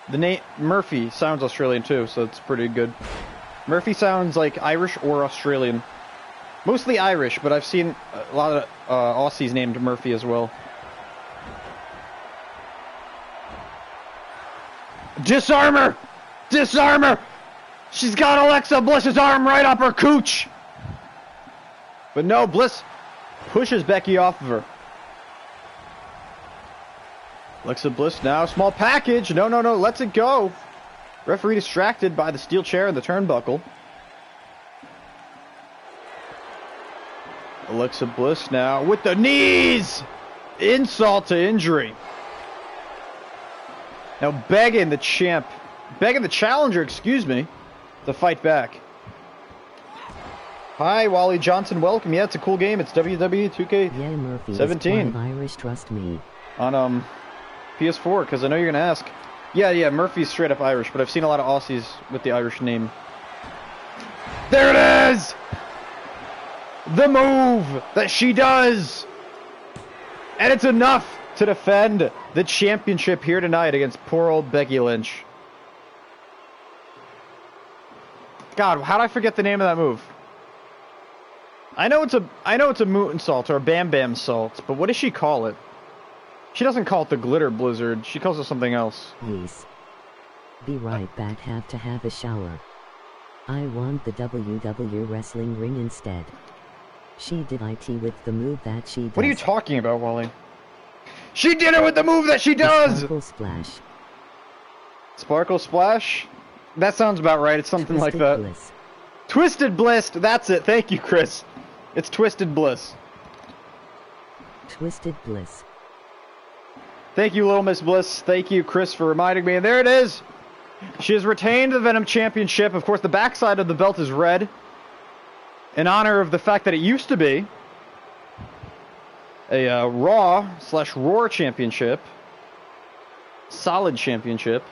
Speaker 2: The name Murphy sounds Australian too, so it's pretty good. Murphy sounds like Irish or Australian. Mostly Irish, but I've seen a lot of Aussies named Murphy as well. Disarm her! Disarm her! She's got Alexa Bliss's arm right up her cooch! But no, Bliss pushes Becky off of her. Alexa Bliss now, small package. No, no, no, lets it go. Referee distracted by the steel chair and the turnbuckle. Alexa Bliss now with the knees! Insult to injury. Now begging the challenger, excuse me, to fight back. Hi, Wally Johnson, welcome. Yeah, it's a cool game. It's WWE 2K17.
Speaker 1: Yeah, Murphy is Irish, trust me.
Speaker 2: On PS4, because I know you're gonna ask. Yeah, Murphy's straight up Irish, but I've seen a lot of Aussies with the Irish name. There it is! The move that she does! And it's enough to defend the championship here tonight against poor old Becky Lynch. God, how did I forget the name of that move? I know it's a moonsault or a Bam Bam salt, but what does she call it? She doesn't call it the glitter blizzard. She calls it something else.
Speaker 1: Yes. Be right back. Have to have a shower. I want the WW wrestling ring instead. She did it with the move that she does.
Speaker 2: What are you talking about, Wally? She did it with the move that she does!
Speaker 1: Sparkle Splash.
Speaker 2: Sparkle Splash? That sounds about right. It's something like
Speaker 1: Twisted
Speaker 2: that.
Speaker 1: Bliss.
Speaker 2: Twisted Bliss. That's it. Thank you, Chris. It's Twisted Bliss.
Speaker 1: Twisted Bliss.
Speaker 2: Thank you, Little Miss Bliss. Thank you, Chris, for reminding me. And there it is. She has retained the Venom Championship. Of course, the backside of the belt is red, in honor of the fact that it used to be a Raw/Roar Championship. Solid championship.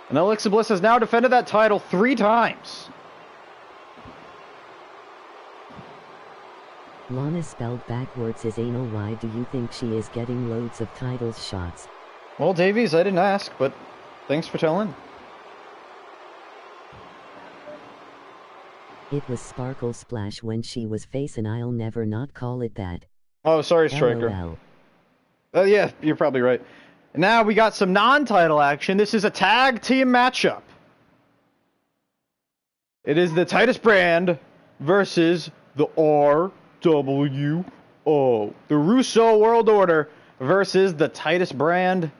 Speaker 2: And Alexa Bliss has now defended that title 3 times.
Speaker 1: Lana spelled backwards is anal. Why do you think she is getting loads of titles shots?
Speaker 2: Well, Davies, I didn't ask, but thanks for telling.
Speaker 1: It was Sparkle Splash when she was face, and I'll never not call it that.
Speaker 2: Oh, sorry, Striker.
Speaker 1: LOL.
Speaker 2: Oh, yeah, you're probably right. Now we got some non-title action. This is a tag team matchup. It is the Titus Brand versus the RWO. The Russo World Order versus the Titus Brand.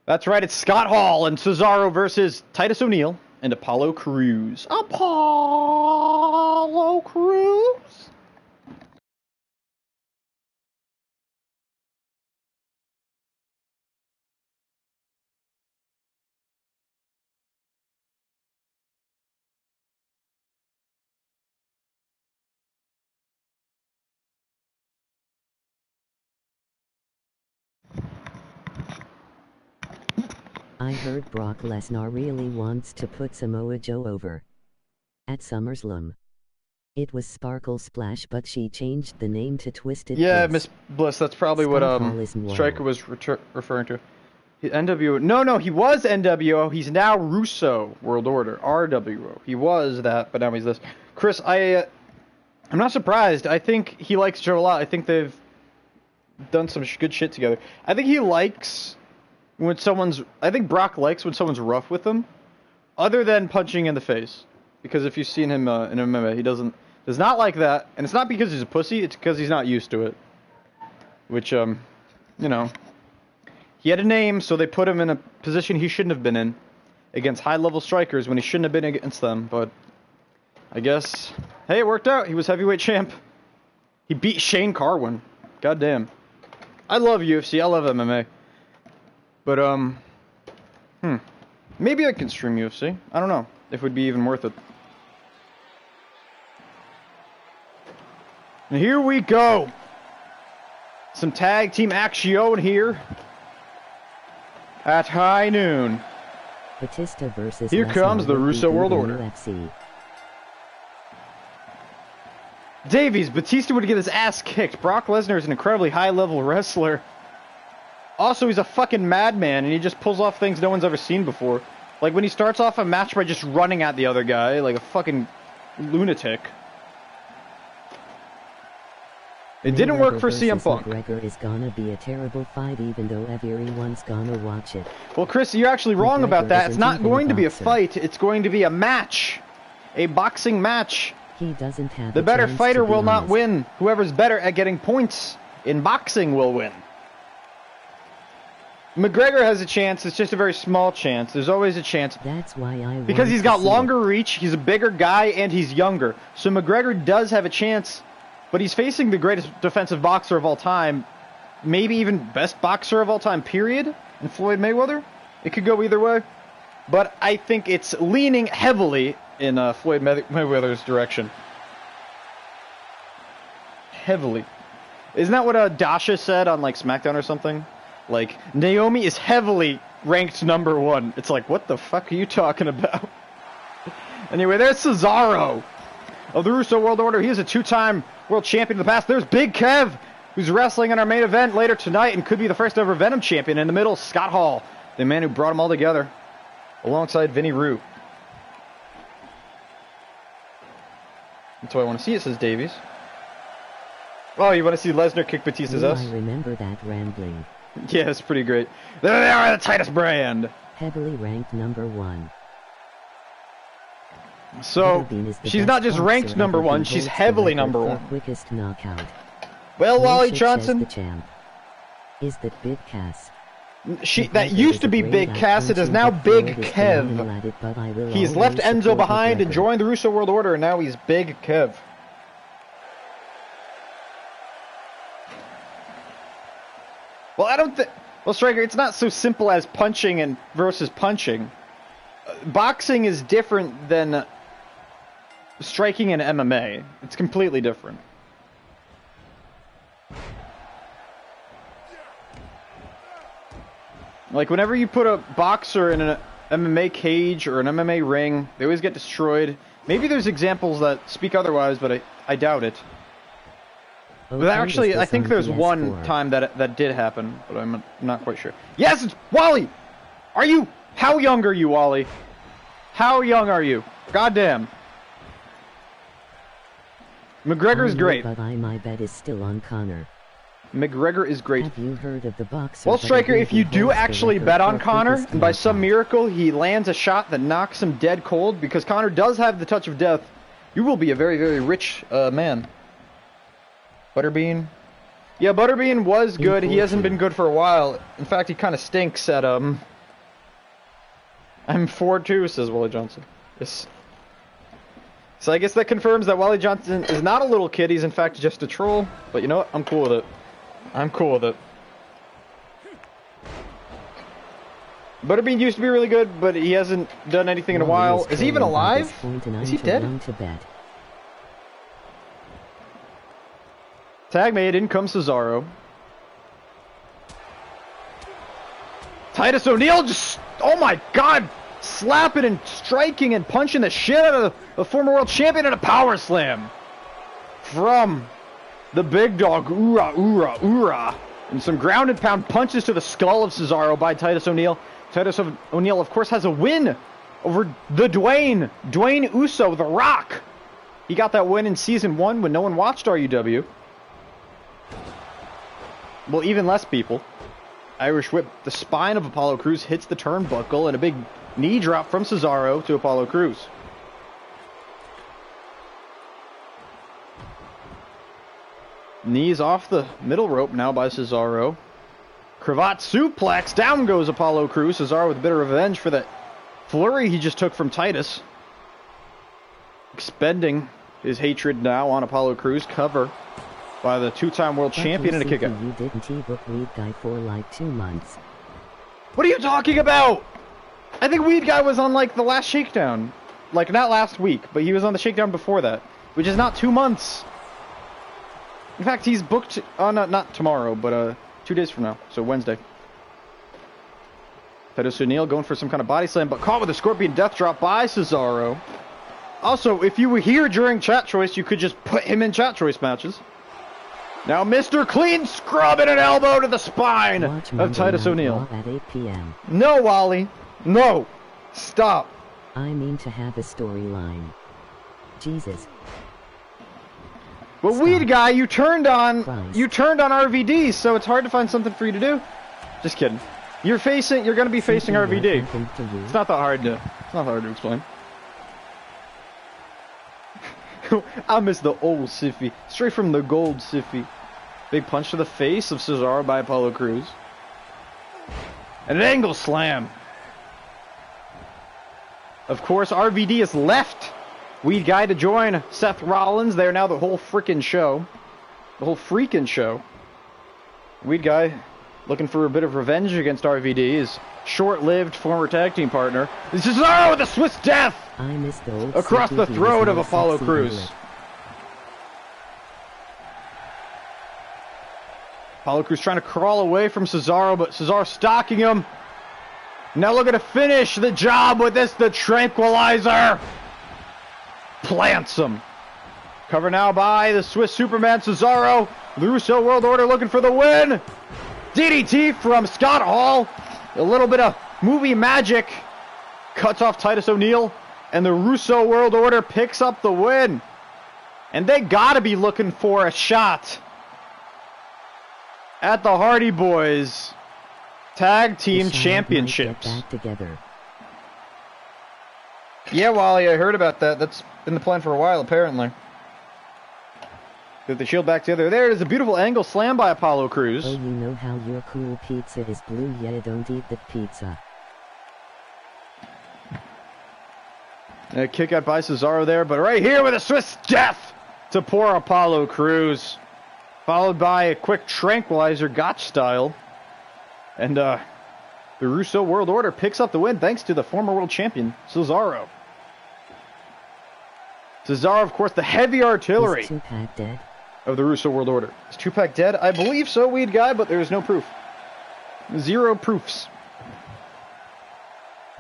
Speaker 2: That's right, it's Scott Hall and Cesaro versus Titus O'Neil and Apollo Crews. Apollo Crews?
Speaker 1: I heard Brock Lesnar really wants to put Samoa Joe over at SummerSlam. It was Sparkle Splash, but she changed the name to Twisted
Speaker 2: Yeah,
Speaker 1: Bliss.
Speaker 2: Miss Bliss, that's probably what Striker was referring to. NWO. No, he was NWO. He's now Russo World Order, RWO. He was that, but now he's this. Chris, I'm not surprised. I think he likes Joe a lot. I think they've done some good shit together. I think he likes when I think Brock likes when someone's rough with him, other than punching in the face. Because if you've seen him in MMA, he does not like that. And it's not because he's a pussy, it's because he's not used to it. Which, you know, he had a name, so they put him in a position he shouldn't have been in against high-level strikers when he shouldn't have been against them. But I guess, hey, it worked out. He was heavyweight champ. He beat Shane Carwin. Goddamn. I love UFC. I love MMA. But, maybe I can stream UFC. I don't know if it would be even worth it. And here we go. Some tag team action here at high noon.
Speaker 1: Batista versus
Speaker 2: Here
Speaker 1: Lesnar
Speaker 2: comes the
Speaker 1: will be
Speaker 2: Russo
Speaker 1: in
Speaker 2: World
Speaker 1: the
Speaker 2: Order.
Speaker 1: UFC.
Speaker 2: Davies, Batista would get his ass kicked. Brock Lesnar is an incredibly high-level wrestler. Also, he's a fucking madman, and he just pulls off things no one's ever seen before. Like when he starts off a match by just running at the other guy like a fucking lunatic. It didn't work for CM Punk.
Speaker 1: McGregor is gonna be a terrible fight, even though everyone's gonna watch it.
Speaker 2: Well, Chris, you're actually wrong about that. It's not
Speaker 1: isn't even
Speaker 2: going to be a
Speaker 1: boxer.
Speaker 2: fight. It's going to be a match. A boxing match.
Speaker 1: He doesn't have
Speaker 2: The
Speaker 1: a
Speaker 2: better
Speaker 1: chance,
Speaker 2: fighter
Speaker 1: to be
Speaker 2: will not
Speaker 1: honest.
Speaker 2: win. Whoever's better at getting points in boxing will win. McGregor has a chance. It's just a very small chance. There's always a chance.
Speaker 1: That's why I
Speaker 2: Because
Speaker 1: want
Speaker 2: he's
Speaker 1: to
Speaker 2: got
Speaker 1: see
Speaker 2: longer reach, he's a bigger guy, and he's younger. So McGregor does have a chance, but he's facing the greatest defensive boxer of all time, maybe even best boxer of all time, period, in Floyd Mayweather. It could go either way, but I think it's leaning heavily in Floyd Mayweather's direction. Heavily. Isn't that what Dasha said on like SmackDown or something? Like, Naomi is heavily ranked #1. It's like, what the fuck are you talking about? Anyway, there's Cesaro of the Russo World Order. He is a 2-time world champion in the past. There's Big Kev, who's wrestling in our main event later tonight and could be the first ever Venom champion. In the middle, Scott Hall, the man who brought them all together, alongside Vinny Rue. That's what I want to see, it says Davies. Oh, you want to see Lesnar kick Batista's ass?
Speaker 1: I remember that rambling.
Speaker 2: Yeah, it's pretty great. There they are, the Titus Brand.
Speaker 1: Heavily ranked #1.
Speaker 2: So, she's not just ranked #1, she's heavily #1.
Speaker 1: Quickest knockout.
Speaker 2: Well, Wally
Speaker 1: Bullshit,
Speaker 2: Johnson.
Speaker 1: says the champ. Is that Big Cass?
Speaker 2: That used to be Big Cass, it is now Big Kev. He's left Enzo behind and joined the Russo World Order, and now he's Big Kev. Well, I don't think... Well, Striker, it's not so simple as punching and versus punching. Boxing is different than striking in MMA. It's completely different. Like, whenever you put a boxer in an MMA cage or an MMA ring, they always get destroyed. Maybe there's examples that speak otherwise, but I doubt it. But actually, I think there's one time that did happen, but I'm not quite sure. Yes, it's Wally! Are you... How young are you, Wally? How young are you? Goddamn. McGregor's great.
Speaker 1: But my bet is still on Connor.
Speaker 2: McGregor is great.
Speaker 1: Have you heard of the boxer?
Speaker 2: Well, Striker, if you do actually bet on Connor, and by some miracle he lands a shot that knocks him dead cold, because Connor does have the touch of death, you will be a very, very rich man. Butterbean? Yeah, Butterbean was good. He hasn't been good for a while. In fact, he kind of stinks at, I'm 4-2, says Wally Johnson. Yes. So I guess that confirms that Wally Johnson is not a little kid. He's in fact just a troll. But you know what? I'm cool with it. I'm cool with it. Butterbean used to be really good, but he hasn't done anything in a while. Is he even alive? Is he dead? Tag made, in comes Cesaro. Titus O'Neil just, oh my god, slapping and striking and punching the shit out of the former world champion in a power slam. From the big dog, oorah, oorah, oorah. And some ground and pound punches to the skull of Cesaro by Titus O'Neil. Titus O'Neil, of course, has a win over the Dwayne Uso, The Rock. He got that win in Season 1 when no one watched RUW. Well, even less people. Irish whip. The spine of Apollo Crews hits the turnbuckle, and a big knee drop from Cesaro to Apollo Crews. Knees off the middle rope now by Cesaro. Cravat suplex. Down goes Apollo Crews. Cesaro with a bit of revenge for that flurry he just took from Titus. Expending his hatred now on Apollo Crews. Cover by the two-time world champion and a kick out.
Speaker 1: You didn't e-book Weed Guy for like 2 months.
Speaker 2: What are you talking about? I think Weed Guy was on like the last shakedown. Like not last week, but he was on the shakedown before that. Which is not 2 months. In fact, he's booked on, not tomorrow, but 2 days from now. So Wednesday. Titus O'Neil going for some kind of body slam, but caught with a scorpion death drop by Cesaro. Also, if you were here during chat choice, you could just put him in chat choice matches. Now Mr. Clean Scrub and an elbow to the spine of Titus O'Neil.
Speaker 1: At 8 p.m.
Speaker 2: No, Wally. No. Stop.
Speaker 1: I mean to have a storyline. Jesus.
Speaker 2: Well, Weed Guy, you turned on RVD, so it's hard to find something for you to do. Just kidding. You're gonna be facing RVD. It's not that hard to explain. I miss the old Siffy. Straight from the gold Siffy. Big punch to the face of Cesaro by Apollo Crews. And an angle slam. Of course, RVD has left Weed Guy to join Seth Rollins. They're now the whole freaking show. The whole freaking show. Weed Guy looking for a bit of revenge against RVD. His short-lived former tag team partner. Cesaro with a Swiss death!
Speaker 1: I miss the old
Speaker 2: across the throat of Apollo Crews. Apollo Crews trying to crawl away from Cesaro, but Cesaro stalking him. Now looking to finish the job with this, the Tranquilizer. Plants him. Cover now by the Swiss Superman Cesaro. The Russo World Order looking for the win. DDT from Scott Hall. A little bit of movie magic. Cuts off Titus O'Neil. And the Russo World Order picks up the win. And they gotta be looking for a shot at the Hardy Boys Tag Team Championships.
Speaker 1: Back together.
Speaker 2: Yeah, Wally, I heard about that. That's been the plan for a while, apparently. Get the shield back together. There it is, a beautiful angle slam by Apollo Crews.
Speaker 1: Oh, you know how your cool pizza is blue, yeah, don't eat that pizza.
Speaker 2: A kick out by Cesaro there, but right here with a Swiss death to poor Apollo Crews. Followed by a quick tranquilizer Gotch style. And the Russo World Order picks up the win thanks to the former world champion, Cesaro. Cesaro, of course, the heavy artillery.
Speaker 1: Is Tupac dead?
Speaker 2: Of the Russo World Order. Is Tupac dead? I believe so, Weed Guy, but there is no proof. Zero proofs.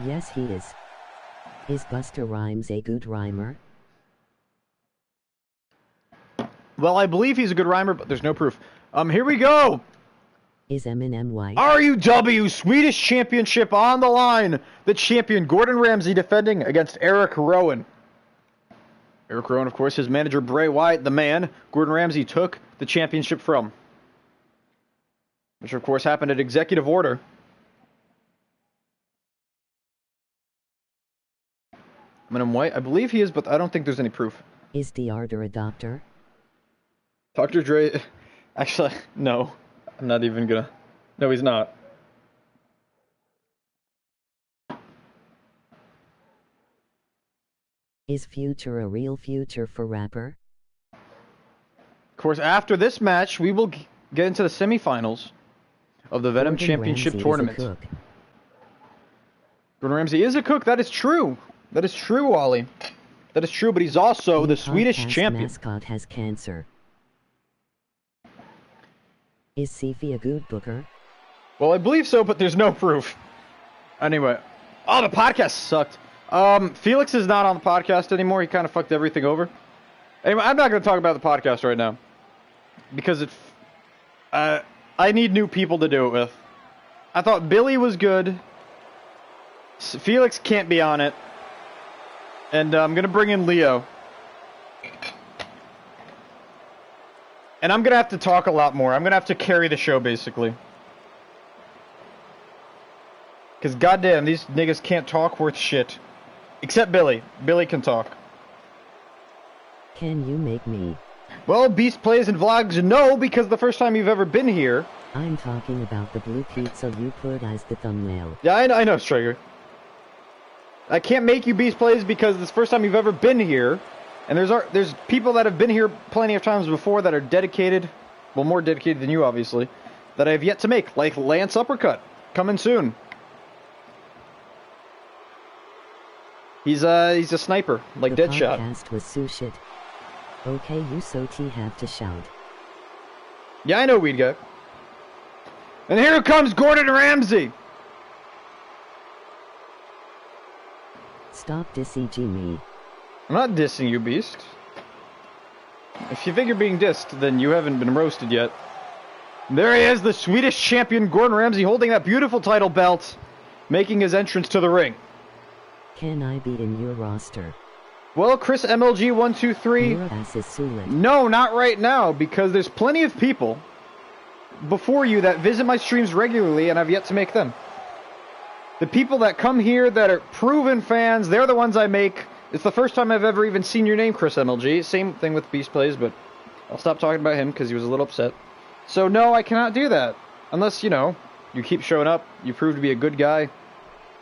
Speaker 1: Yes, he is. Is Busta Rhymes a good rhymer?
Speaker 2: Well, I believe he's a good rhymer, but there's no proof. Here we go!
Speaker 1: Is Eminem white?
Speaker 2: RUW Swedish Championship on the line. The champion, Gordon Ramsay, defending against Eric Rowan. Eric Rowan, of course, his manager, Bray Wyatt, the man Gordon Ramsay took the championship from. Which, of course, happened at executive order. Eminem White, I believe he is, but I don't think there's any proof.
Speaker 1: Is Dr. a doctor?
Speaker 2: Dr. Dre... Actually, no. I'm not even gonna... No, he's not.
Speaker 1: Is Future a real future for rapper?
Speaker 2: Of course, after this match, we will get into the semifinals of the Venom
Speaker 1: Gordon
Speaker 2: Championship
Speaker 1: Ramsay
Speaker 2: tournament.
Speaker 1: is a cook.
Speaker 2: Gordon Ramsay is a cook, that is true. That is true, Wally. That is true, but he's also the Swedish champion.
Speaker 1: Mascot has cancer. Is Sifi a good booker?
Speaker 2: Well, I believe so, but there's no proof. Anyway. Oh, the podcast sucked. Felix is not on the podcast anymore. He kind of fucked everything over. Anyway, I'm not going to talk about the podcast right now. Because I need new people to do it with. I thought Billy was good. Felix can't be on it. And I'm going to bring in Leo. And I'm going to have to talk a lot more. I'm going to have to carry the show, basically. Because goddamn, these niggas can't talk worth shit. Except Billy. Billy can talk.
Speaker 1: Can you make me?
Speaker 2: Well, Beast Plays and Vlogs, no, because the first time you've ever been here...
Speaker 1: I'm talking about the blue pizza you put as the thumbnail.
Speaker 2: Yeah, I know, Striker. I can't make you Beast Plays because it's the first time you've ever been here. And there's people that have been here plenty of times before that are dedicated, well, more dedicated than you, obviously, that I have yet to make, like Lance Uppercut, coming soon. He's a sniper, like Deadshot.
Speaker 1: The podcast was so shit. Okay, you so have to shout.
Speaker 2: Yeah, I know, Weed Guy. And here comes Gordon Ramsay.
Speaker 1: Stop dissing me.
Speaker 2: I'm not dissing you, Beast. If you think you're being dissed, then you haven't been roasted yet. There he is, the Swedish champion, Gordon Ramsay, holding that beautiful title belt, making his entrance to the ring.
Speaker 1: Can I be in your roster?
Speaker 2: Well, Chris MLG 123.
Speaker 1: Your ass is Sulit.
Speaker 2: No, not right now, because there's plenty of people before you that visit my streams regularly, and I've yet to make them. The people that come here that are proven fans, they're the ones I make. It's the first time I've ever even seen your name, Chris MLG. Same thing with Beast Plays, but I'll stop talking about him because he was a little upset. So no, I cannot do that. Unless, you know, you keep showing up, you prove to be a good guy.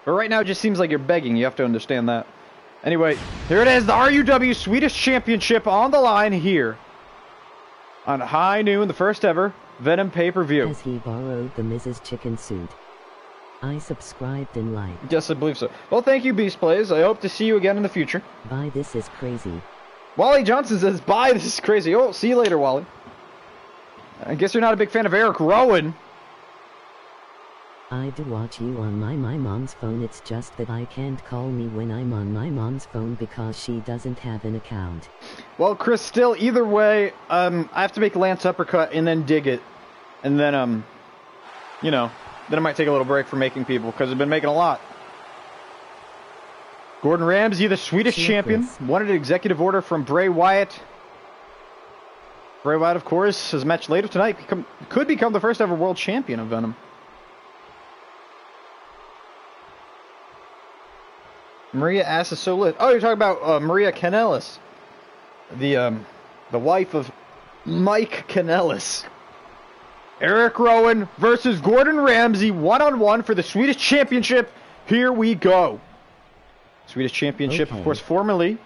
Speaker 2: But right now it just seems like you're begging, you have to understand that. Anyway, here it is, the RUW Swedish Championship on the line here. On high noon, the first ever Venom pay-per-view.
Speaker 1: Has he borrowed the Mrs. Chicken suit? I subscribed and liked.
Speaker 2: Yes, I believe so. Well, thank you, Beast Plays. I hope to see you again in the future.
Speaker 1: Bye, this is crazy.
Speaker 2: Wally Johnson says, bye, this is crazy. Oh, see you later, Wally. I guess you're not a big fan of Eric Rowan.
Speaker 1: I do watch you on my mom's phone. It's just that I can't call me when I'm on my mom's phone because she doesn't have an account.
Speaker 2: Well, Chris, still, either way, I have to make Lance Uppercut and then dig it. And then, you know, then I might take a little break from making people because I've been making a lot. Gordon Ramsay, the Swedish champion, wanted an executive order from Bray Wyatt. Bray Wyatt, of course, his match later tonight could become the first ever world champion of Venom. Maria Ass is so lit. Oh, you're talking about Maria Kanellis, the wife of Mike Kanellis. Eric Rowan versus Gordon Ramsay, one-on-one for the Swedish Championship. Here we go. Swedish Championship, of course, formerly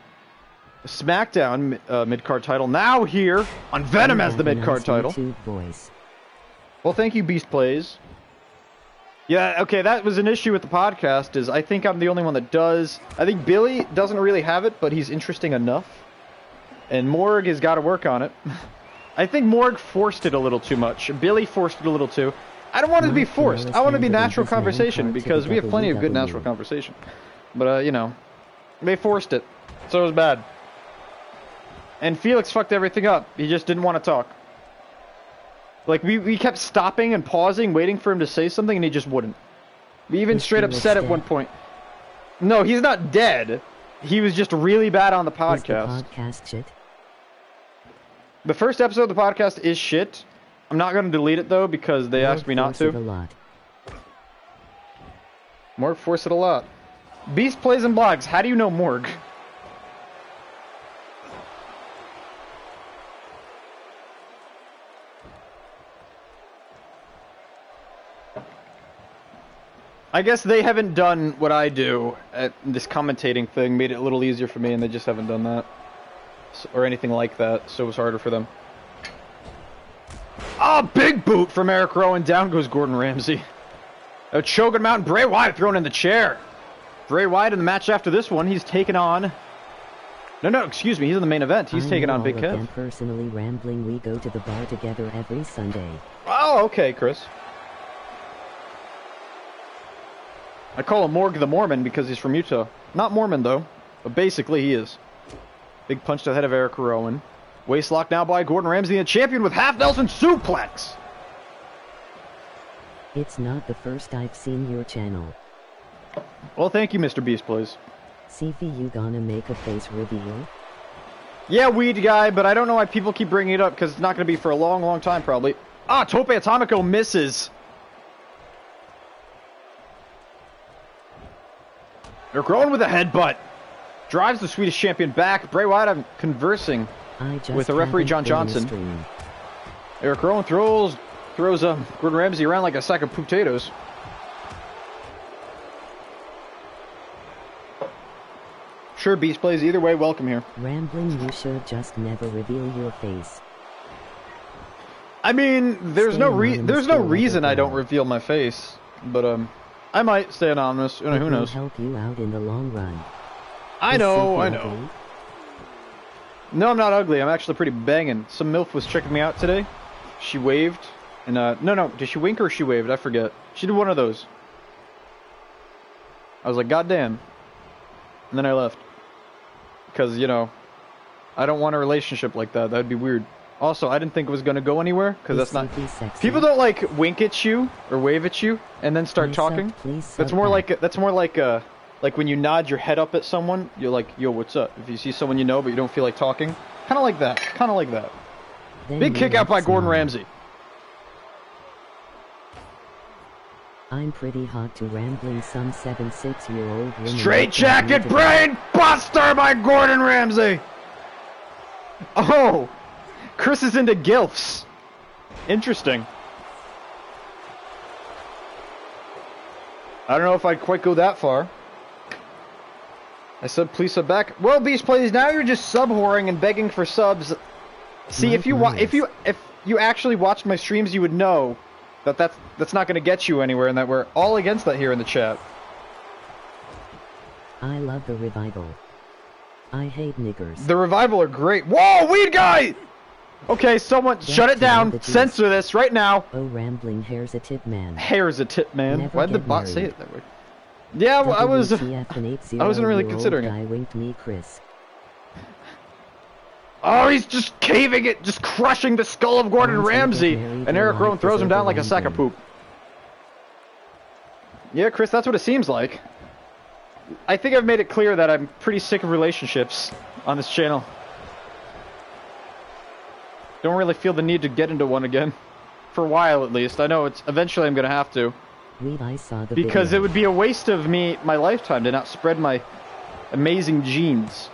Speaker 2: a SmackDown mid-card title. Now here on Venom as the mid-card title. Well, thank you, Beast Plays. Yeah, okay, that was an issue with the podcast, is I think I'm the only one that does. I think Billy doesn't really have it, but he's interesting enough. And Morg has got to work on it. I think Morg forced it a little too much. Billy forced it a little too. I don't want it to be forced. I want it to be natural conversation, because we have plenty of good natural conversation. But, you know, they forced it. So it was bad. And Felix fucked everything up. He just didn't want to talk. Like, we kept stopping and pausing, waiting for him to say something, and he just wouldn't. We even straight up said at one point... No, he's not dead. He was just really bad on the podcast.
Speaker 1: Is the podcast shit?
Speaker 2: The first episode of the podcast is shit. I'm not going to delete it, though, because they asked me not to. Morg forced it a lot. Beast Plays and Blogs. How do you know Morg? I guess they haven't done what I do at this commentating thing, made it a little easier for me, and they just haven't done that. Or anything like that, so it was harder for them. Oh, big boot from Eric Rowan. Down goes Gordon Ramsay. A choking him out, and Bray Wyatt thrown in the chair. Bray Wyatt in the match after this one, he's taken on... No, excuse me, he's in the main event. He's taking on Big Kev.
Speaker 1: Personally rambling, we go to the bar together every Sunday.
Speaker 2: Oh, okay, Chris. I call him Morg the Mormon because he's from Utah. Not Mormon, though, but basically he is. Big punch to the head of Eric Rowan. Waist lock now by Gordon Ramsay, the champion with half Nelson suplex.
Speaker 1: It's not the first I've seen your channel.
Speaker 2: Well, thank you, Mr. Beast Plays.
Speaker 1: Sifi, you gonna make a face reveal?
Speaker 2: Yeah, weed guy, but I don't know why people keep bringing it up, because it's not going to be for a long, long time, probably. Ah, Tope Atomico misses. They're growing with a headbutt. Drives the Swedish champion back. Bray Wyatt, I'm conversing with the referee, John Johnson. Eric Rowan throws Gordon Ramsay around like a sack of potatoes. Sure, Beast Plays. Either way, welcome here.
Speaker 1: Rambling, you should just never reveal your face.
Speaker 2: I mean, there's no reason I don't reveal my face, but I might stay anonymous. Who knows?
Speaker 1: Help you out in the long run.
Speaker 2: I know. No, I'm not ugly. I'm actually pretty banging. Some MILF was checking me out today. She waved, and no, did she wink or she waved? I forget. She did one of those. I was like, God damn. And then I left. Because, you know, I don't want a relationship like that. That'd be weird. Also, I didn't think it was going to go anywhere, because that's not... People don't, like, wink at you, or wave at you, and then start talking. That's more like when you nod your head up at someone, you're like, yo, what's up? If you see someone you know, but you don't feel like talking. Kind of like that. Big kick out by Gordon Ramsay.
Speaker 1: I'm pretty hot to rambling, some 7-6-year-old woman.
Speaker 2: Straight jacket brain buster by Gordon Ramsay. Oh, Chris is into gilfs. Interesting. I don't know if I'd quite go that far. I said please sub back. Well, Beast Plays, now you're just sub-whoring and begging for subs. See, if you actually watched my streams, you would know that that's not going to get you anywhere, and that we're all against that here in the chat.
Speaker 1: I love the Revival. I hate niggers.
Speaker 2: The Revival are great. Whoa, weed guy! Okay, someone shut it down. Censor this right now.
Speaker 1: Oh, rambling, hair's a tip man.
Speaker 2: Hair's a tip man. Why did the bot say it that way? Yeah, well, I wasn't really considering it.
Speaker 1: I winked me, Chris.
Speaker 2: Oh, he's just caving it, just crushing the skull of Gordon Ramsay. And Eric Rowan throws him down like a sack of poop. Yeah, Chris, that's what it seems like. I think I've made it clear that I'm pretty sick of relationships on this channel. Don't really feel the need to get into one again. For a while, at least. I know eventually I'm going to have to. Because it would be a waste of my lifetime to not spread my amazing genes.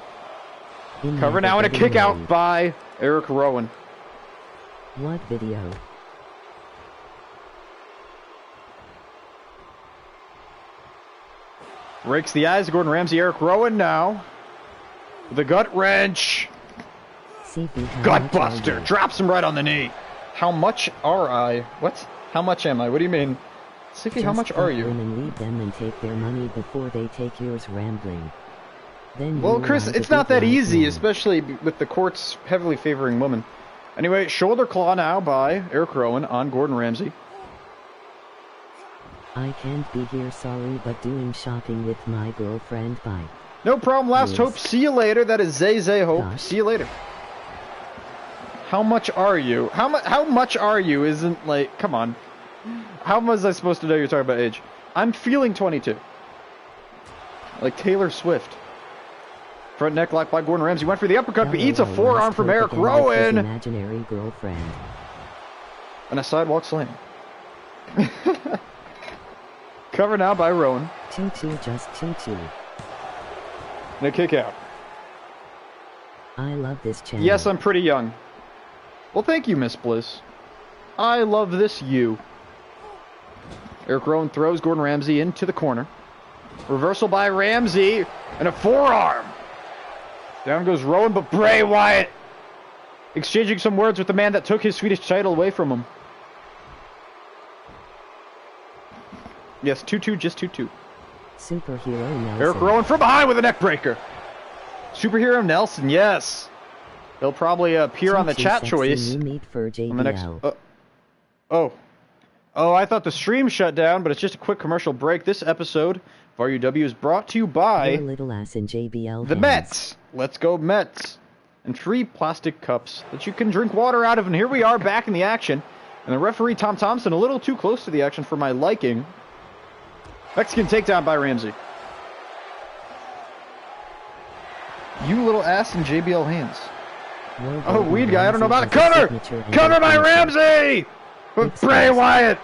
Speaker 2: Cover now and a kick out by Eric Rowan.
Speaker 1: What video?
Speaker 2: Rakes the eyes of Gordon Ramsay. Eric Rowan now. The gut wrench. Gut buster. Drops him right on the knee. How much are I? What? How much am I? What do you mean? Siffy, how much are you?
Speaker 1: And leave them and take their money before they take yours, Rambling. Then
Speaker 2: well, Chris, it's not that easy, especially with the courts heavily favoring women. Anyway, shoulder claw now by Eric Rowan on Gordon Ramsay.
Speaker 1: I can't be here, sorry, but doing shopping with my girlfriend. Bye.
Speaker 2: No problem, last
Speaker 1: Yes.
Speaker 2: hope. See you later. That is Zay Zay Hope.
Speaker 1: Gosh.
Speaker 2: See you later. How much are you? How much are you? Isn't like, come on. How was I supposed to know you're talking about age? I'm feeling 22. Like Taylor Swift. Front neck lock by Gordon Ramsay. Went for the uppercut, but eats a forearm from Eric Rowan.
Speaker 1: Imaginary girlfriend.
Speaker 2: And a sidewalk slam. Cover now by Rowan.
Speaker 1: 2-2, just 2-2.
Speaker 2: And a kick out.
Speaker 1: I love this channel.
Speaker 2: Yes, I'm pretty young. Well, thank you, Miss Bliss. I love this you. Eric Rowan throws Gordon Ramsay into the corner. Reversal by Ramsay. And a forearm. Down goes Rowan, but Bray Wyatt exchanging some words with the man that took his Swedish title away from him. Yes, 2-2, just 2-2.
Speaker 1: Superhero Nelson.
Speaker 2: Eric Rowan from behind with a neck breaker. Superhero Nelson, yes. He'll probably appear on the chat choice.
Speaker 1: New meet for JBL.
Speaker 2: On the next. Oh, I thought the stream shut down, but it's just a quick commercial break. This episode of RUW is brought to you by
Speaker 1: Your little ass in JBL
Speaker 2: the
Speaker 1: hands.
Speaker 2: Mets. Let's go Mets. And 3 plastic cups that you can drink water out of. And here we are back in the action. And the referee, Tom Thompson, a little too close to the action for my liking. Mexican takedown by Ramsay. You little ass in JBL hands. Oh, weed guy, I don't know about it. Cover! Cover by Ramsay! But Bray Wyatt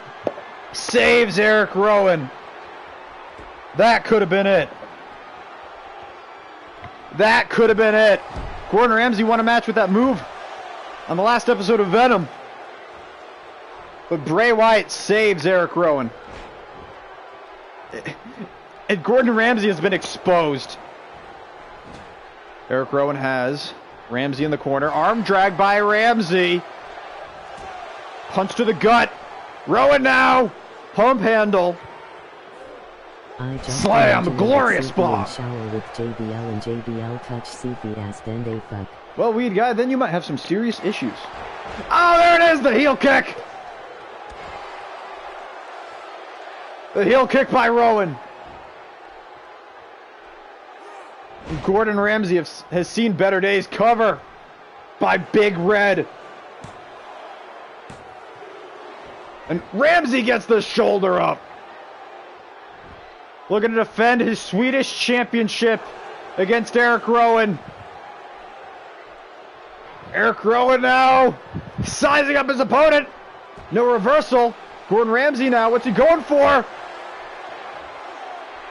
Speaker 2: saves Eric Rowan. That could have been it. That could have been it. Gordon Ramsay won a match with that move on the last episode of Venom. But Bray Wyatt saves Eric Rowan. And Gordon Ramsay has been exposed. Eric Rowan has Ramsay in the corner. Arm drag by Ramsay. Punch to the gut. Rowan now. Pump handle. Slam. Glorious bomb.
Speaker 1: Shower with JBL and JBL touch Siffy ass then they fuck.
Speaker 2: Well, weed guy, then you might have some serious issues. Oh, there it is. The heel kick. The heel kick by Rowan. Gordon Ramsay has seen better days. Cover by Big Red. And Ramsay gets the shoulder up. Looking to defend his Swedish championship against Eric Rowan. Eric Rowan now sizing up his opponent. No reversal. Gordon Ramsay now. What's he going for?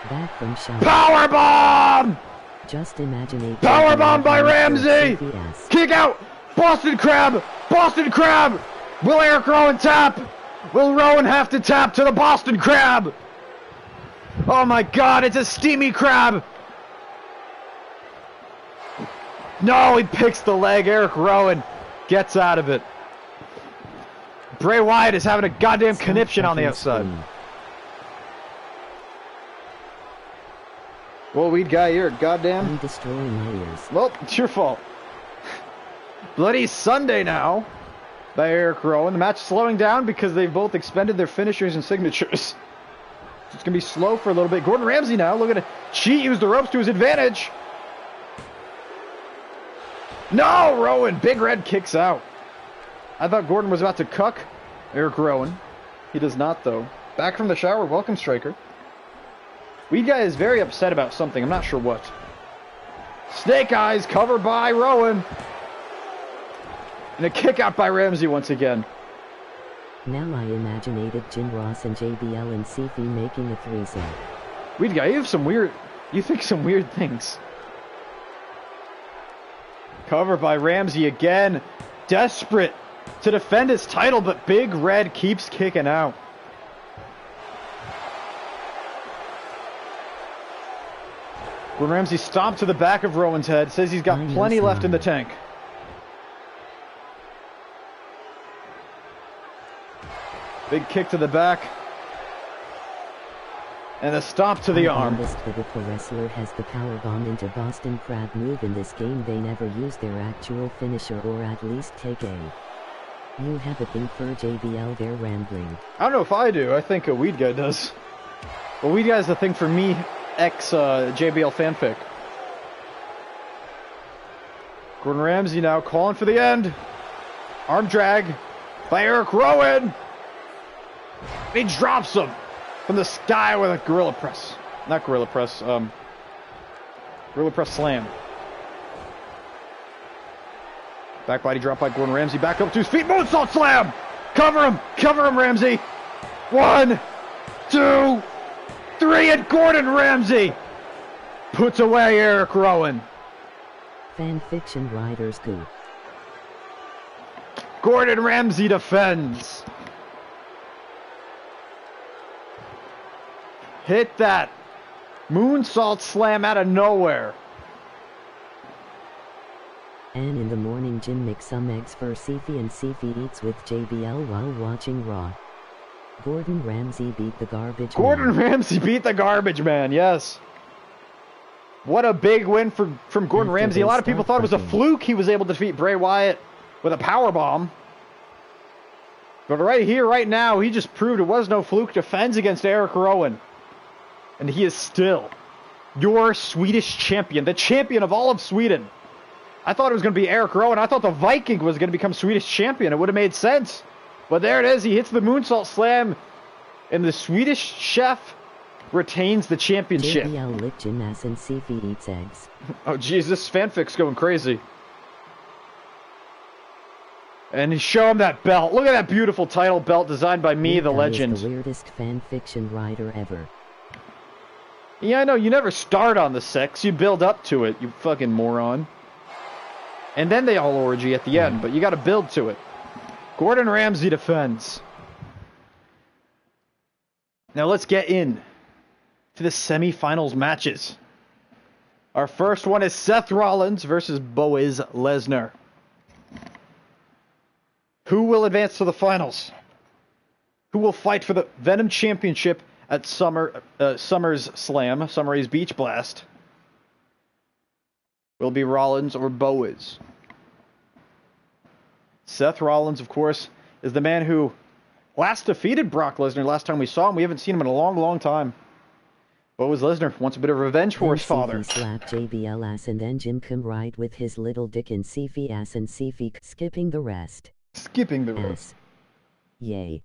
Speaker 1: Back from shower.
Speaker 2: Power bomb!
Speaker 1: Just imagine a
Speaker 2: Power bomb by Ramsay! Kick out! Boston Crab! Boston Crab! Will Eric Rowan tap? Will Rowan have to tap to the Boston Crab? Oh my god, it's a steamy crab! No, he picks the leg. Eric Rowan gets out of it. Bray Wyatt is having a goddamn conniption on the outside. Well, weed guy, you're a goddamn...
Speaker 1: I'm destroying my ears.
Speaker 2: Well, it's your fault. Bloody Sunday now by Eric Rowan. The match slowing down because they've both expended their finishers and signatures. It's going to be slow for a little bit. Gordon Ramsay now looking to cheat, use the ropes to his advantage. No, Rowan. Big Red kicks out. I thought Gordon was about to cuck Eric Rowan. He does not, though. Back from the shower. Welcome, Striker. Weed guy is very upset about something. I'm not sure what. Snake Eyes covered by Rowan. And a kick out by Ramsay once again.
Speaker 1: Now I imaginated Jim Ross and JBL and Siffy making a threesome.
Speaker 2: Weed guy, you have some weird... You think some weird things. Covered by Ramsay again. Desperate to defend his title, but Big Red keeps kicking out. Gordon Ramsay stomped to the back of Rowan's head, says he's got plenty left in the tank. Big kick to the back. And a stomp to the arm.
Speaker 1: The pro wrestler has the powerbomb into Boston Crab move in this game. They never use their actual finisher, or at least take a. You have a thing for JBL there, Rambling.
Speaker 2: I don't know if I do. I think a Weed Guy does. Well, Weed Guy is the thing for me, JBL fanfic. Gordon Ramsay now calling for the end. Arm drag by Eric Rowan. He drops him from the sky with a gorilla press. Not gorilla press, gorilla press slam. Back body drop by Gordon Ramsay. Back up to his feet. Moonsault slam! Cover him, Ramsay. 1, 2, 3, and Gordon Ramsay puts away Eric Rowan.
Speaker 1: Fanfiction Riders Goo.
Speaker 2: Gordon Ramsay defends. Hit that moonsault slam out of nowhere.
Speaker 1: And in the morning, Jim makes some eggs for Sifi, and Sifi eats with JBL while watching Raw. Gordon Ramsay beat the garbage man.
Speaker 2: Gordon Ramsay beat the garbage man, yes. What a big win from Gordon Ramsay. A lot of people thought it was a fluke he was able to defeat Bray Wyatt with a powerbomb. But right here, right now, he just proved it was no fluke. Defends against Eric Rowan. And he is still your Swedish champion, the champion of all of Sweden. I thought it was going to be Eric Rowan. I thought the Viking was going to become Swedish champion. It would have made sense. But there it is. He hits the moonsault slam, and the Swedish chef retains the championship.
Speaker 1: JBL licked Jim ass and Sifi eats eggs.
Speaker 2: Oh, jeez, this fanfic's going crazy. And show him that belt. Look at that beautiful title belt designed by me, the legend.
Speaker 1: Is the weirdest fanfiction writer ever.
Speaker 2: Yeah, I know. You never start on the sex. You build up to it, you fucking moron. And then they all orgy at the end, but you got to build to it. Gordon Ramsay defends. Now let's get in to the semifinals matches. Our first one is Seth Rollins versus Boaz Lesnar. Who will advance to the finals? Who will fight for the Venom Championship at Summer's Slam, Summer's Beach Blast? Will it be Rollins or Boaz? Seth Rollins, of course, is the man who last defeated Brock Lesnar last time we saw him. We haven't seen him in a long, long time. Boaz Lesnar wants a bit of revenge for his father.
Speaker 1: Slap JBL ass, and then Jim come right with his little dick in Sifi ass, and Sifi skipping the rest.
Speaker 2: Skipping the rest.
Speaker 1: Yay.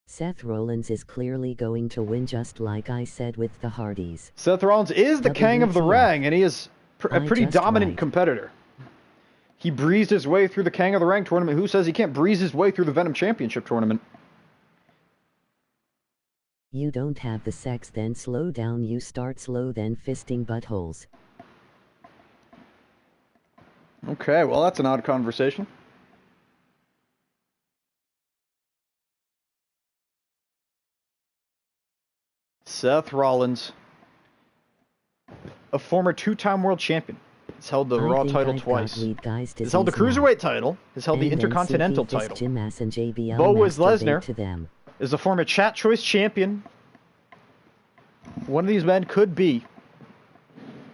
Speaker 1: Seth Rollins is clearly going to win, just like I said with the Hardys.
Speaker 2: Seth Rollins is the king of the ring, and he is a pretty dominant competitor. He breezed his way through the King of the Ring tournament. Who says he can't breeze his way through the Venom Championship tournament?
Speaker 1: You don't have the sex, then slow down. You start slow, then fisting buttholes.
Speaker 2: Okay, well, that's an odd conversation. Seth Rollins, a former two-time world champion. He's held the Raw title twice. He's held the Cruiserweight title. He's held the Intercontinental title. Boaz Lesnar is a former Chat Choice champion. One of these men could be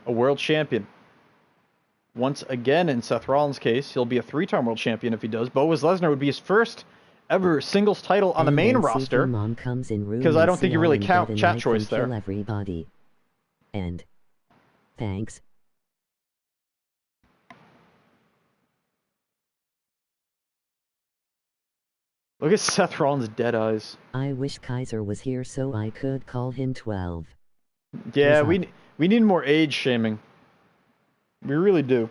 Speaker 2: a world champion. Once again, in Seth Rollins' case, he'll be a three-time world champion if he does. Boaz Lesnar would be his first ever singles title on the main roster. Because I don't think you really count Chat Choice there.
Speaker 1: Everybody. And thanks.
Speaker 2: Look at Seth Rollins' dead eyes.
Speaker 1: I wish Kaiser was here so I could call him 12.
Speaker 2: Yeah, we need more age shaming. We really do.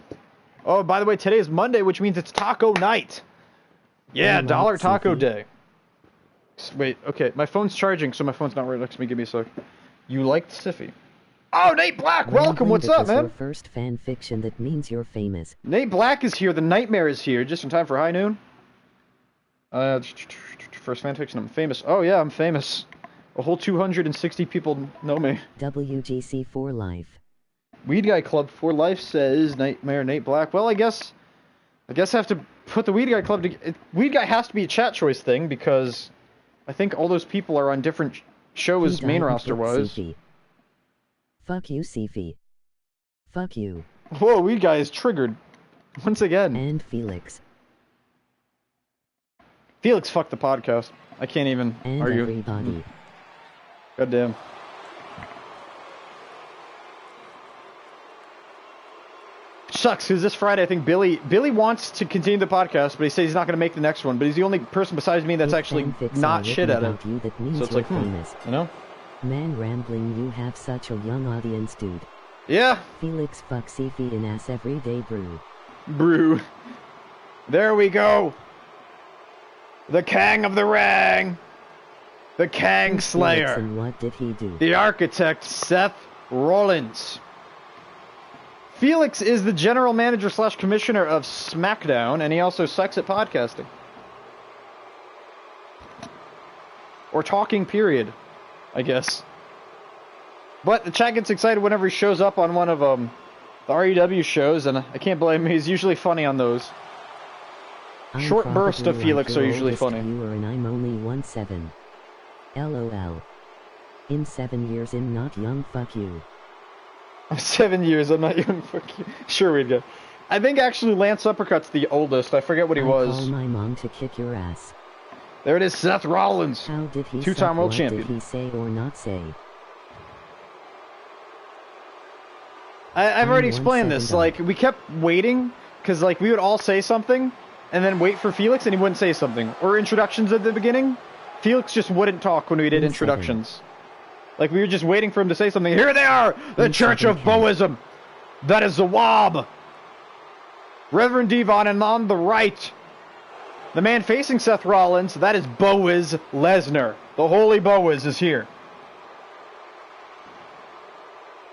Speaker 2: Oh, by the way, today is Monday, which means it's taco night. Yeah, dollar taco day. Wait, okay, my phone's charging, so my phone's not right next to me. Give me a sec. You liked Siffy. Oh, Nate Black, welcome. What's up, man?
Speaker 1: Your first fan fiction that means you're famous.
Speaker 2: Nate Black is here. The Nightmare is here, just in time for high noon. First fan fiction. I'm famous. Oh yeah, I'm famous. A whole 260 people know me.
Speaker 1: WGC for life.
Speaker 2: Weed Guy Club for life, says Nightmare Nate Black. Well, I guess I have to put the Weed Guy Club to... Weed Guy has to be a chat choice thing, because I think all those people are on different shows main roster-wise.
Speaker 1: Fuck you, Sifi. Fuck you.
Speaker 2: Whoa, Weed Guy is triggered. Once again.
Speaker 1: And Felix.
Speaker 2: Felix fucked the podcast. I can't even argue.
Speaker 1: Everybody.
Speaker 2: Goddamn. Sucks, because this Friday I think Billy wants to continue the podcast, but he says he's not going to make the next one. But he's the only person besides me that's actually not shit at it. So it's like, famous. You know?
Speaker 1: Man, Rambling, you have such a young audience, dude.
Speaker 2: Yeah.
Speaker 1: Felix fuck Sifi in ass everyday brew.
Speaker 2: Brew. There we go. The Kang of the Rang. The Kang Slayer.
Speaker 1: And what did he do?
Speaker 2: The architect, Seth Rollins. Felix is the general manager / commissioner of SmackDown, and he also sucks at podcasting. Or talking, period, I guess. But the chat gets excited whenever he shows up on one of the RUW shows, and I can't blame him. He's usually funny on those. Short bursts of Felix are usually funny.
Speaker 1: And I'm only 1'7". LOL. In 7 years I'm not young, fuck you.
Speaker 2: 7 years, I'm not young, fuck you. Sure, we'd go. I think actually Lance Uppercut's the oldest. I forget what he was.
Speaker 1: Call my mom to kick your ass.
Speaker 2: There it is, Seth Rollins.
Speaker 1: How did he
Speaker 2: two-time world champion.
Speaker 1: What did he say or not say?
Speaker 2: I've already explained this. Like, we kept waiting, because, like, we would all say something, and then wait for Felix, and he wouldn't say something. Or introductions at the beginning. Felix just wouldn't talk when we did introductions. Like, we were just waiting for him to say something. Here they are! The Church of Bowism! That is Zawab! Reverend Devon, and on the right, the man facing Seth Rollins, that is Bowiz Lesnar. The Holy Bowiz is here.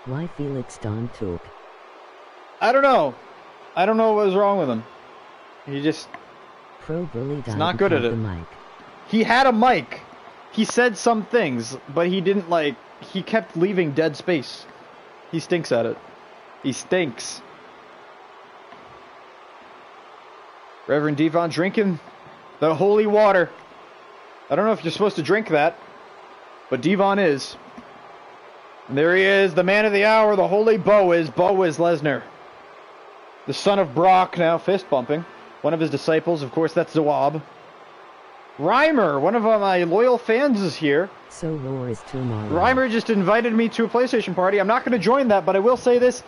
Speaker 1: Why Felix don't talk?
Speaker 2: I don't know. I don't know what was wrong with him. He just...
Speaker 1: He's
Speaker 2: not good at it. He had a mic. He said some things, but he didn't, like... He kept leaving dead space. He stinks at it. He stinks. Reverend Devon drinking the holy water. I don't know if you're supposed to drink that, but Devon is. And there he is, the man of the hour, the holy Bowiz Lesnar. The son of Brock, now fist bumping. One of his disciples, of course, that's Zawab. Reimer, one of my loyal fans, is here.
Speaker 1: So Roar is tomorrow.
Speaker 2: Reimer just invited me to a PlayStation party. I'm not going to join that, but I will say this.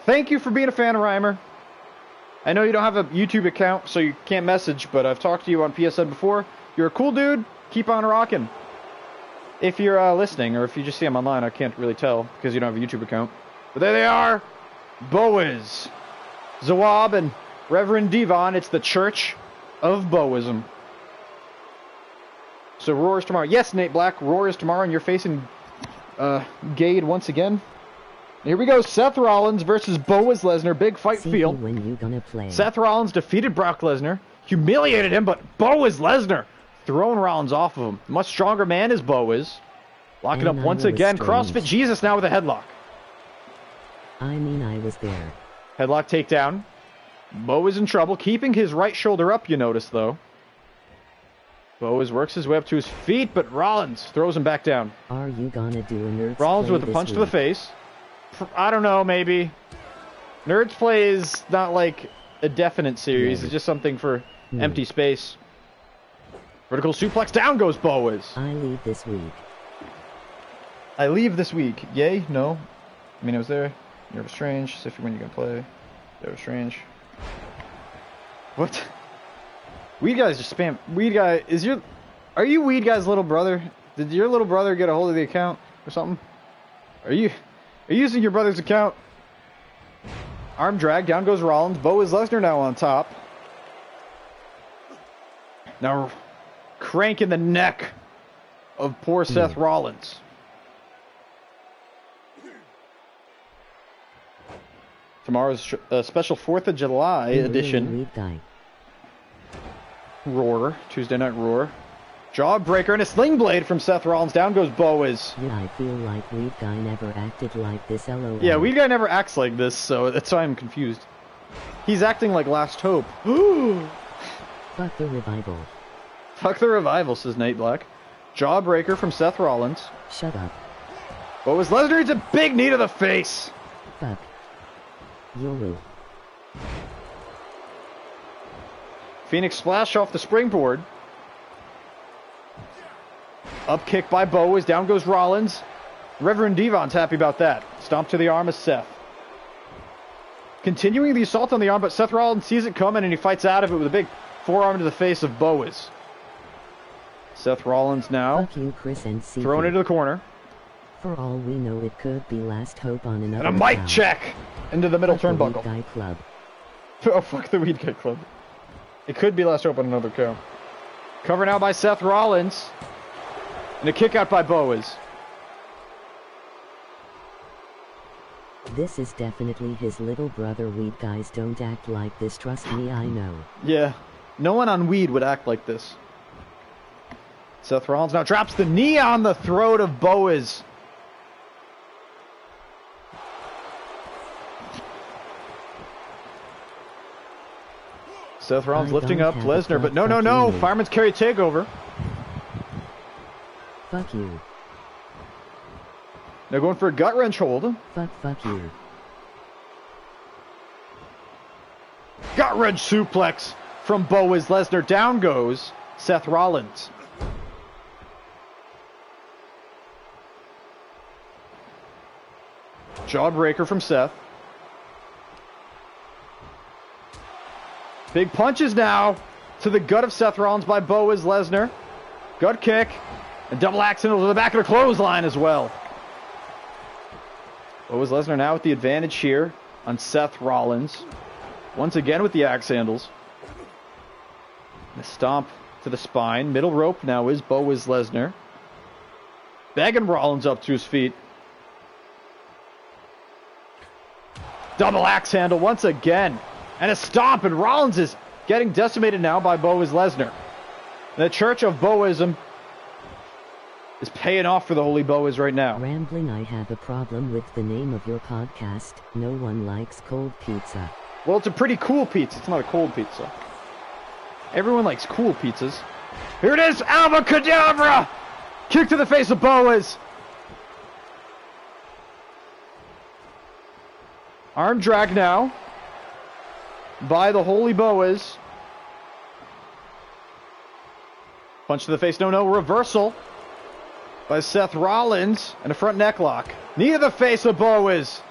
Speaker 2: Thank you for being a fan of Reimer. I know you don't have a YouTube account, so you can't message, but I've talked to you on PSN before. You're a cool dude. Keep on rocking. If you're listening, or if you just see him online, I can't really tell, because you don't have a YouTube account. But there they are. Bowiz, Zawab, and Reverend Devon. It's the Church of Bowism. So Roar is tomorrow. Yes, Nate Black, Roar is tomorrow, and you're facing Gade once again. Here we go, Seth Rollins versus Bowiz Lesnar. Big fight field.
Speaker 1: When you gonna play?
Speaker 2: Seth Rollins defeated Brock Lesnar, humiliated him, but Bowiz Lesnar throwing Rollins off of him. Much stronger man is Bowiz. Locking up once again. CrossFit Jesus now with a headlock.
Speaker 1: I mean, I was there.
Speaker 2: Headlock takedown. Bowiz in trouble, keeping his right shoulder up, you notice, though. Bowiz works his way up to his feet, but Rollins throws him back down.
Speaker 1: Are you gonna do a Nerds
Speaker 2: Rollins
Speaker 1: play
Speaker 2: with a punch
Speaker 1: week?
Speaker 2: to the face. I don't know, maybe. Nerds Play is not like a definite series. It's just something for empty space. Vertical suplex, down goes Bowiz.
Speaker 1: I leave this week.
Speaker 2: I leave this week. Yay? No. I mean, I was there. Nervous Strange. Siffy, when you gonna play? Nervous Strange. What? Weed Guy's just spam. Weed Guy, are you Weed Guy's little brother? Did your little brother get a hold of the account or something? Are you using your brother's account? Arm drag, down goes Rollins. Bowiz Lesnar now on top. Now cranking the neck of poor Seth Rollins. Tomorrow's special 4th of July edition. Roar. Tuesday Night Roar. Jawbreaker and a sling blade from Seth Rollins. Down goes Boaz.
Speaker 1: Yeah, I feel like Weed Guy never acted like this, lol.
Speaker 2: Yeah, Weed Guy never acts like this, so that's why I'm confused. He's acting like Last Hope.
Speaker 1: Fuck the revival.
Speaker 2: Fuck the revival, says Nate Black. Jawbreaker from Seth Rollins.
Speaker 1: Shut up.
Speaker 2: Boaz Lesnar needs a big knee to the face.
Speaker 1: Fuck. YOLO.
Speaker 2: Phoenix splash off the springboard. Up kick by Boaz. Down goes Rollins. Reverend Devon's happy about that. Stomp to the arm of Seth. Continuing the assault on the arm, but Seth Rollins sees it coming and he fights out of it with a big forearm to the face of Boaz. Seth Rollins now.
Speaker 1: Fuck you, Chris and C.
Speaker 2: Thrown into the corner.
Speaker 1: For all we know, it could be Last Hope on another.
Speaker 2: And a mic check into the middle
Speaker 1: fuck
Speaker 2: turnbuckle.
Speaker 1: The Weed Guy Club.
Speaker 2: Oh, fuck the Weed Guy Club. It could be Last Hope on another cow. Cover now by Seth Rollins. And a kick out by Boaz.
Speaker 1: This is definitely his little brother. Weed guys don't act like this, trust me, I know.
Speaker 2: Yeah. No one on weed would act like this. Seth Rollins now drops the knee on the throat of Boaz. Seth Rollins lifting up Lesnar, but no. Fireman's carry takeover.
Speaker 1: Fuck you.
Speaker 2: Now going for a gut wrench hold.
Speaker 1: Fuck you.
Speaker 2: Gut wrench suplex from Boaz Lesnar. Down goes Seth Rollins. Jawbreaker from Seth. Big punches now to the gut of Seth Rollins by Boaz Lesnar. Gut kick. And double axe handle to the back of the clothesline as well. Boaz Lesnar now with the advantage here on Seth Rollins. Once again with the axe handles. And a stomp to the spine. Middle rope now is Boaz Lesnar. Begging Rollins up to his feet. Double axe handle once again. And a stomp, and Rollins is getting decimated now by Boaz Lesnar. The Church of Boazism is paying off for the Holy Boaz right now.
Speaker 1: Rambling, I have a problem with the name of your podcast. No one likes cold pizza.
Speaker 2: Well, it's a pretty cool pizza. It's not a cold pizza. Everyone likes cool pizzas. Here it is, Alva Cadabra! Kick to the face of Boaz. Arm drag now by the Holy Boaz. Punch to the face, no, reversal by Seth Rollins, and a front neck lock. Knee to the face of Boaz.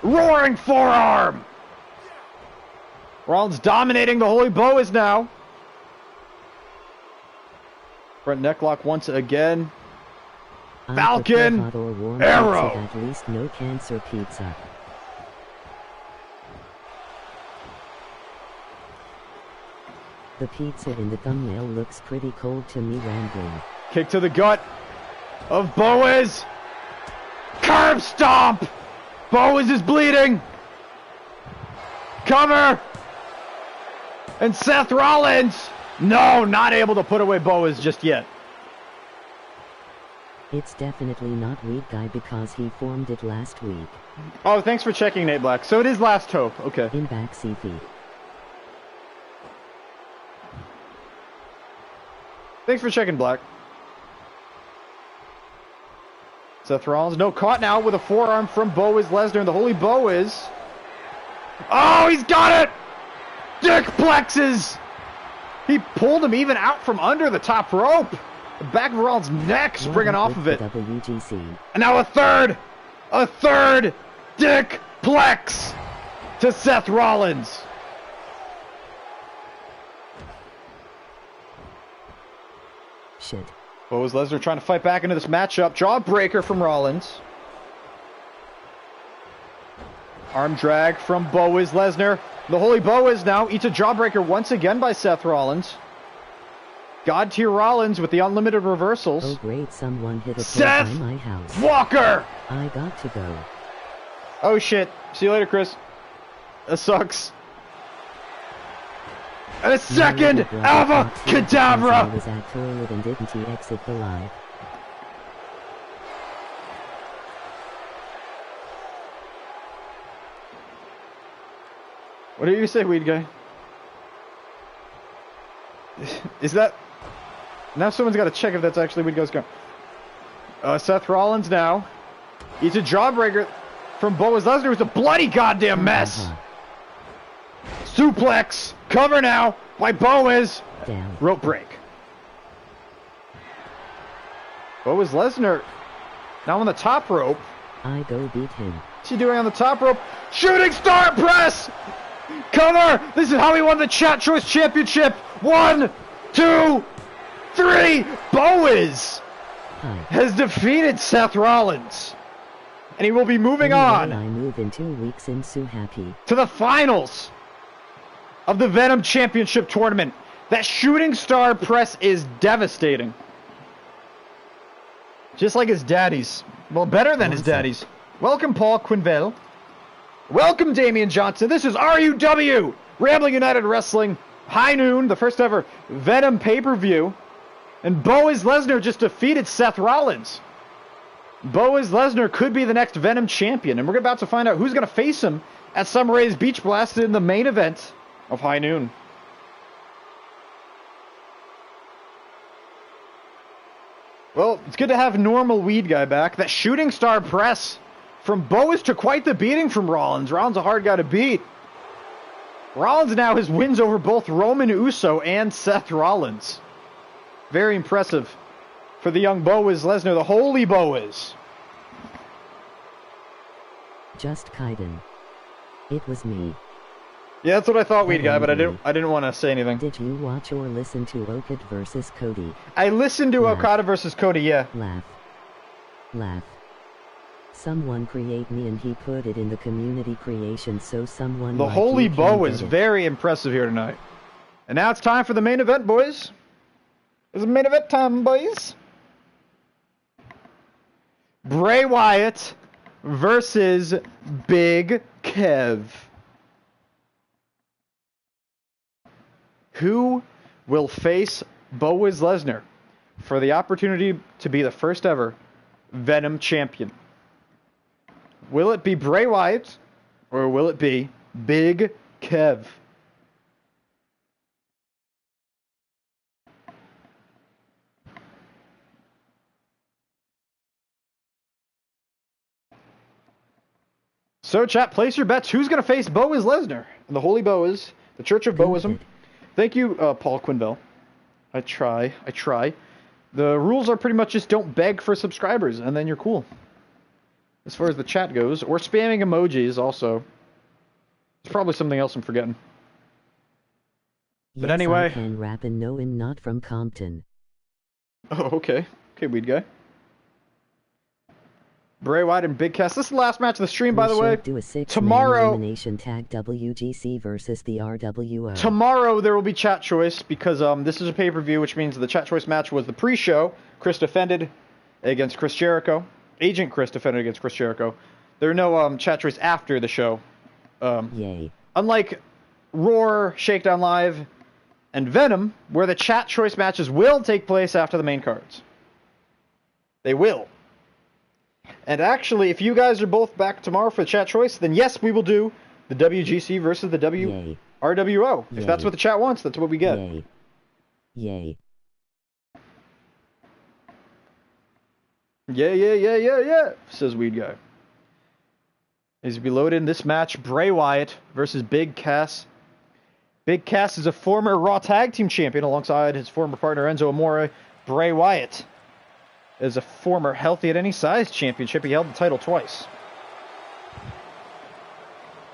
Speaker 2: Roaring forearm. Rollins dominating the Holy Boaz now. Front neck lock once again. Falcon Arrow.
Speaker 1: At least no cancer pizza. The pizza in the thumbnail looks pretty cold to me. Rambling.
Speaker 2: Kick to the gut of Boaz. Curb stomp. Boaz is bleeding. Cover. And Seth Rollins. No, not able to put away Boaz just yet.
Speaker 1: It's definitely not Weed Guy because he formed it last week.
Speaker 2: Oh, thanks for checking, Nate Black. So it is Last Hope. Okay.
Speaker 1: In back CV.
Speaker 2: Thanks for checking, Black. Seth Rollins, no, caught now with a forearm from Boaz Lesnar, and the Holy Boaz. Oh, he's got it! Dick plexes! He pulled him even out from under the top rope. The back of Rollins' neck springing off of it.
Speaker 1: WGC.
Speaker 2: And now a third Dick plex to Seth Rollins.
Speaker 1: Shit.
Speaker 2: Boaz Lesnar trying to fight back into this matchup. Jawbreaker from Rollins. Arm drag from Boaz Lesnar. The Holy Boaz now eats a jawbreaker once again by Seth Rollins. God tier Rollins with the unlimited reversals.
Speaker 1: Oh great, someone hit a
Speaker 2: Seth
Speaker 1: pole by my house.
Speaker 2: Walker!
Speaker 1: I got to go.
Speaker 2: Oh shit. See you later, Chris. That sucks. And a second Alva Cadabra!
Speaker 1: Was at toilet and didn't he exit the live?
Speaker 2: What did you say, weed guy? Is that... Now someone's got to check if that's actually weed guy's gun. Seth Rollins now. He's a jawbreaker from Boaz Lesnar. It's a bloody goddamn mess. Suplex. Cover now by Boaz.
Speaker 1: Down.
Speaker 2: Rope break. Boaz Lesnar now on the top rope.
Speaker 1: I go beat him.
Speaker 2: What's he doing on the top rope? Shooting star press! Cover! This is how he won the Chat Choice Championship. 1, 2, 3. Boaz has defeated Seth Rollins. And he will be moving on.
Speaker 1: I move in 2 weeks and so happy.
Speaker 2: To the finals of the Venom Championship Tournament. That shooting star press is devastating. Just like his daddy's. Well, better than his daddy's. Welcome, Paul Quinville. Welcome, Damian Johnson. This is RUW, Rambling United Wrestling. High noon, the first ever Venom pay-per-view. And Boaz Lesnar just defeated Seth Rollins. Boaz Lesnar could be the next Venom champion. And we're about to find out who's going to face him at Summer Rae's Beach Blast in the main event of High Noon. Well, it's good to have normal weed guy back. That shooting star press from Boaz took quite the beating from Rollins. Rollins a hard guy to beat. Rollins now has wins over both Roman Uso and Seth Rollins. Very impressive for the young Boaz Lesnar, the holy Boaz.
Speaker 1: Just kidding. It was me.
Speaker 2: Yeah, that's what I thought, weed guy, but I didn't want to say anything.
Speaker 1: Did you watch or listen to Okada versus Cody?
Speaker 2: I listened to Okada versus Cody, yeah.
Speaker 1: Laugh. Laugh. Someone create me and he put it in the community creation so someone
Speaker 2: The
Speaker 1: like
Speaker 2: holy
Speaker 1: you can
Speaker 2: Bo
Speaker 1: get
Speaker 2: is
Speaker 1: it.
Speaker 2: very impressive here tonight. And now it's time for the main event, boys. It's main event time, boys. Bray Wyatt versus Big Kev. Who will face Boaz Lesnar for the opportunity to be the first ever Venom champion? Will it be Bray Wyatt or will it be Big Kev? So, chat, place your bets. Who's going to face Boaz Lesnar? The Holy Boaz, the Church of Boazism. Thank you, Paul Quinville. I try. The rules are pretty much just don't beg for subscribers, and then you're cool. As far as the chat goes, or spamming emojis also. There's probably something else I'm forgetting. But anyway.
Speaker 1: I can rap and no, I'm not from Compton.
Speaker 2: Oh, okay. Okay, weed guy. Bray Wyatt and Big Cass. This is the last match of the stream, by the way.
Speaker 1: Do a
Speaker 2: Tomorrow,
Speaker 1: elimination tag WGC versus the RWO.
Speaker 2: Tomorrow there will be chat choice because this is a pay-per-view, which means the chat choice match was the pre-show. Chris defended against Chris Jericho. Agent Chris defended against Chris Jericho. There are no chat choice after the show.
Speaker 1: Yay.
Speaker 2: Unlike Roar, Shakedown Live, and Venom, where the chat choice matches will take place after the main cards. They will. And actually, if you guys are both back tomorrow for the chat choice, then yes, we will do the WGC versus the RWO. If that's what the chat wants, that's what we get.
Speaker 1: Yay. Yay.
Speaker 2: Yeah, says Weed Guy. As we load in this match, Bray Wyatt versus Big Cass. Big Cass is a former Raw Tag Team Champion alongside his former partner Enzo Amore. Bray Wyatt is a former Healthy at Any Size Championship. He held the title twice.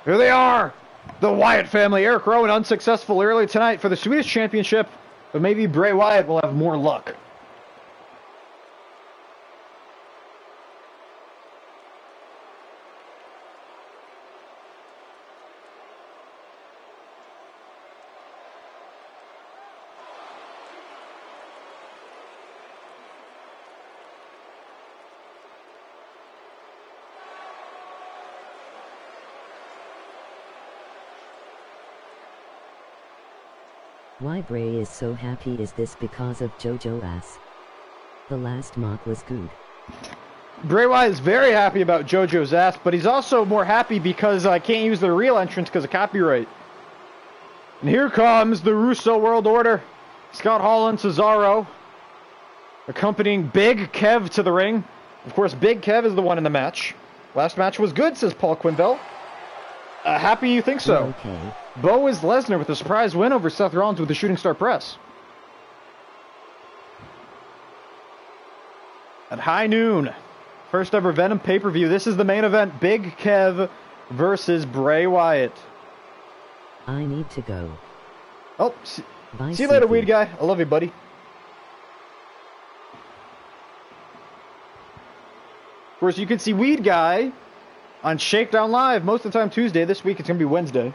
Speaker 2: Here they are! The Wyatt family. Eric Rowan unsuccessful early tonight for the Swedish Championship, but maybe Bray Wyatt will have more luck.
Speaker 1: Why Bray is so happy is this because of JoJo ass. The last mock was good.
Speaker 2: Bray Wyatt is very happy about JoJo's ass, but he's also more happy because I can't use the real entrance because of copyright. And here comes the Russo World Order. Scott Hall and Cesaro accompanying Big Kev to the ring. Of course, Big Kev is the one in the match. Last match was good, says Paul Quinville. Happy you think so.
Speaker 1: Okay.
Speaker 2: Bo is Lesnar with a surprise win over Seth Rollins with the Shooting Star Press. At high noon, first ever Venom pay-per-view. This is the main event. Big Kev versus Bray Wyatt.
Speaker 1: I need to go.
Speaker 2: Oh,
Speaker 1: Bye,
Speaker 2: see you later,
Speaker 1: CP.
Speaker 2: weed guy. I love you, buddy. Of course, you can see Weed Guy on Shakedown Live most of the time Tuesday. This week it's going to be Wednesday.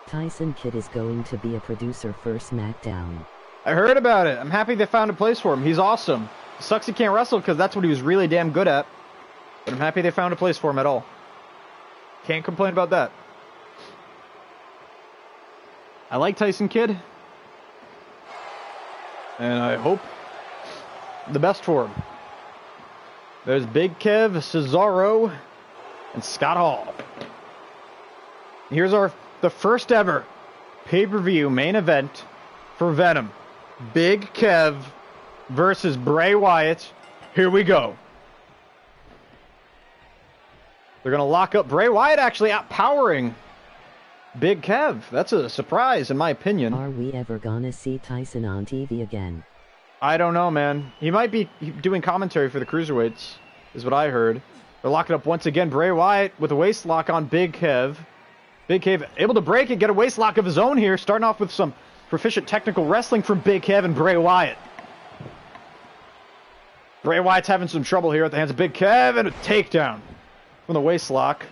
Speaker 1: Tyson Kidd is going to be a producer for SmackDown.
Speaker 2: I heard about it. I'm happy they found a place for him. He's awesome. Sucks he can't wrestle because that's what he was really damn good at. But I'm happy they found a place for him at all. Can't complain about that. I like Tyson Kidd. And I hope the best for him. There's Big Kev, Cesaro, and Scott Hall. Here's the first ever pay-per-view main event for Venom. Big Kev versus Bray Wyatt. Here we go. They're going to lock up Bray Wyatt, actually outpowering Big Kev. That's a surprise, in my opinion.
Speaker 1: Are we ever gonna see Tyson on TV again?
Speaker 2: I don't know, man. He might be doing commentary for the Cruiserweights, is what I heard. They're locking up once again Bray Wyatt with a waist lock on Big Kev. Big Kev able to break it, get a waist lock of his own here, starting off with some proficient technical wrestling from Big Kev and Bray Wyatt. Bray Wyatt's having some trouble here at the hands of Big Kev, and a takedown from the waist lock.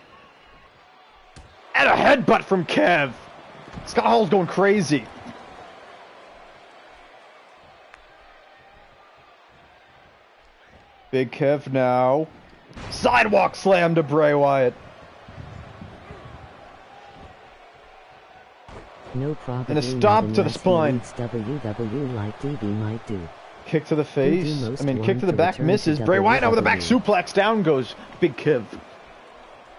Speaker 2: And a headbutt from Kev. Scott Hall's going crazy. Big Kev now. Sidewalk slam to Bray Wyatt.
Speaker 1: No problem.
Speaker 2: And a stomp to the spine.
Speaker 1: WW like DB might do.
Speaker 2: Kick to the face.
Speaker 1: most
Speaker 2: I mean, kick
Speaker 1: want
Speaker 2: to the
Speaker 1: to
Speaker 2: back
Speaker 1: return
Speaker 2: misses.
Speaker 1: to
Speaker 2: Bray Wyatt now with a back
Speaker 1: WWE.
Speaker 2: suplex. Down goes Big Kev.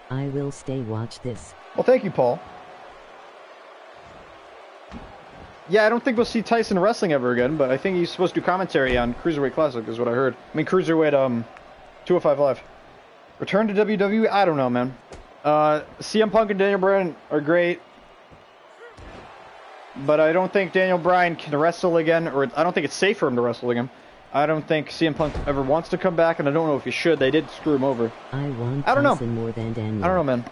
Speaker 1: I will stay watch this.
Speaker 2: Well, thank you, Paul. Yeah, I don't think we'll see Tyson wrestling ever again, but I think he's supposed to do commentary on Cruiserweight Classic, is what I heard. I mean, Cruiserweight, 205 Live. Return to WWE? I don't know, man. CM Punk and Daniel Bryan are great, but I don't think Daniel Bryan can wrestle again, or I don't think it's safe for him to wrestle again. I don't think CM Punk ever wants to come back, and I don't know if he should. They did screw him over.
Speaker 1: I want
Speaker 2: I don't know.
Speaker 1: Tyson more than Daniel.
Speaker 2: I don't know, man.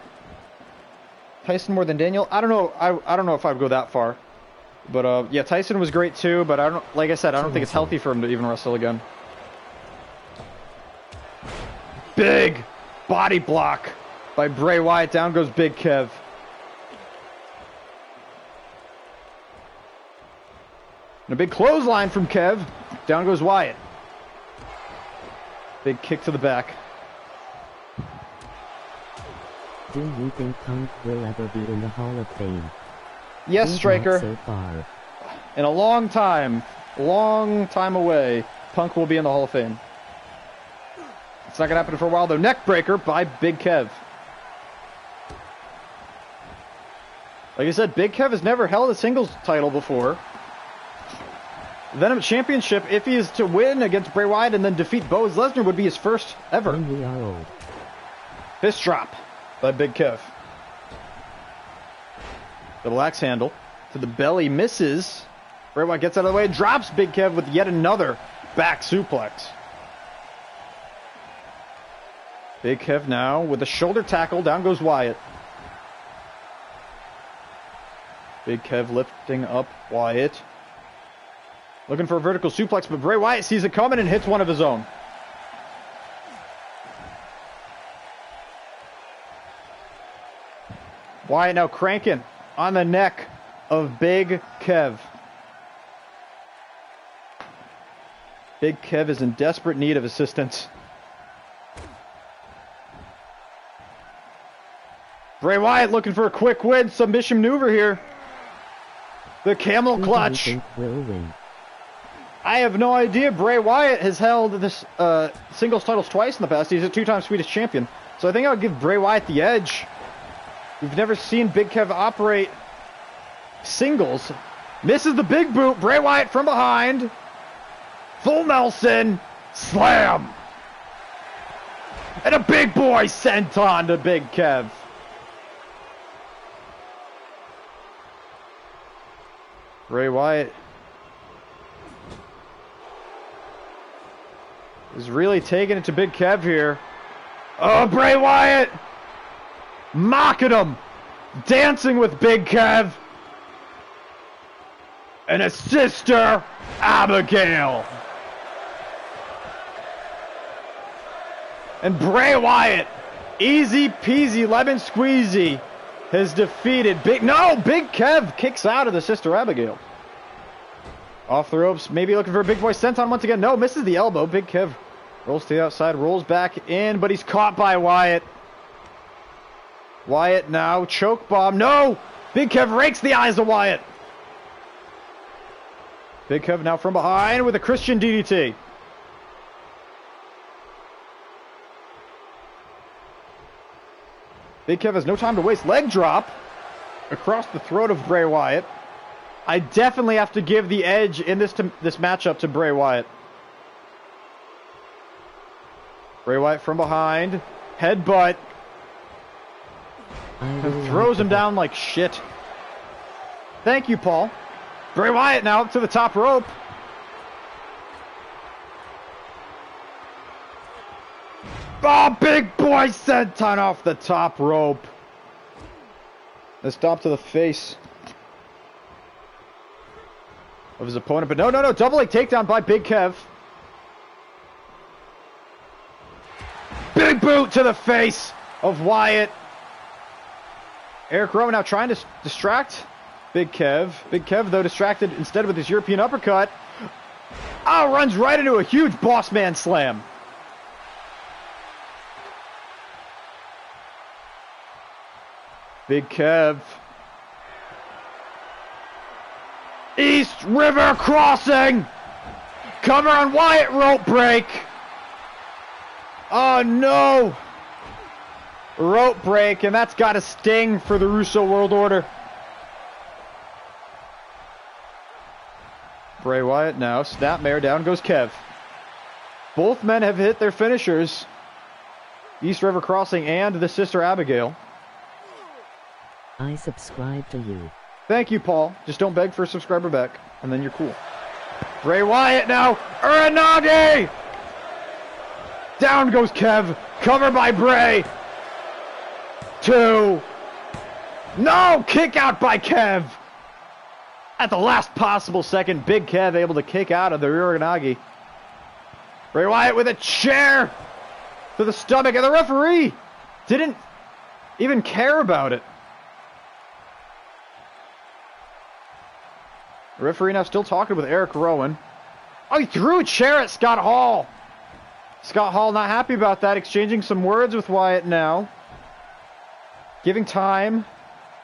Speaker 2: Tyson more than Daniel? I don't know. I don't know if I'd go that far. But, yeah, Tyson was great, too, but I don't, like I said, I don't think it's healthy for him to even wrestle again. Big body block by Bray Wyatt. Down goes Big Kev. And a big clothesline from Kev. Down goes Wyatt. Big kick to the back.
Speaker 1: Do you think Punk will ever be in the Hall of Fame?
Speaker 2: Yes,
Speaker 1: He's
Speaker 2: Striker.
Speaker 1: not so far.
Speaker 2: In a long time away, Punk will be in the Hall of Fame. It's not going to happen for a while, though. Neck breaker by Big Kev. Like I said, Big Kev has never held a singles title before. Venom Championship, if he is to win against Bray Wyatt and then defeat Bo Lesnar, would be his first ever.
Speaker 1: When we are old.
Speaker 2: Fist drop by Big Kev. Double axe handle to the belly, misses. Bray Wyatt gets out of the way, drops Big Kev with yet another back suplex. Big Kev now with a shoulder tackle, down goes Wyatt. Big Kev lifting up Wyatt. Looking for a vertical suplex, but Bray Wyatt sees it coming and hits one of his own. Wyatt now cranking on the neck of Big Kev. Big Kev is in desperate need of assistance. Bray Wyatt looking for a quick win. Submission maneuver here. The camel clutch.
Speaker 1: Who do you think will win?
Speaker 2: I have no idea. Bray Wyatt has held this singles titles twice in the past. He's a two-time Swedish champion. So I think I would give Bray Wyatt the edge. We've never seen Big Kev operate singles. Misses the big boot. Bray Wyatt from behind. Full Nelson. Slam. And a big boy senton to Big Kev. Bray Wyatt is really taking it to Big Kev here. Oh, Bray Wyatt mocking him, dancing with Big Kev, and his sister Abigail. And Bray Wyatt, easy peasy lemon squeezy, has defeated Big Kev kicks out of the sister Abigail. Off the ropes, maybe looking for a big boy senton once again. No, misses the elbow. Big Kev rolls to the outside, rolls back in, but he's caught by Wyatt. Wyatt now, choke bomb. No! Big Kev rakes the eyes of Wyatt. Big Kev now from behind with a Christian DDT. Big Kev has no time to waste. Leg drop across the throat of Bray Wyatt. I definitely have to give the edge in this matchup to Bray Wyatt. Bray Wyatt from behind. Headbutt. And throws him down like shit. Thank you, Paul. Bray Wyatt now up to the top rope. Oh, big boy senton off the top rope. A stomp to the face of his opponent, but no, double leg takedown by Big Kev. Big boot to the face of Wyatt. Eric Rowan now trying to distract Big Kev. Big Kev, though, distracted instead with his European uppercut. Oh, runs right into a huge boss man slam. Big Kev. East River Crossing. Cover on Wyatt, rope break. Oh no. Rope break, and that's got a sting for the Russo World Order. Bray Wyatt now, snapmare, down goes Kev. Both men have hit their finishers. East River Crossing and the sister Abigail.
Speaker 1: I subscribe to you.
Speaker 2: Thank you, Paul. Just don't beg for a subscriber back, and then you're cool. Bray Wyatt now. Uranage! Down goes Kev. Covered by Bray. 2. No! Kick out by Kev. At the last possible second, Big Kev able to kick out of the Uranage. Bray Wyatt with a chair to the stomach, and the referee didn't even care about it. The referee now still talking with Eric Rowan. Oh, he threw a chair at Scott Hall. Scott Hall not happy about that, exchanging some words with Wyatt now. Giving time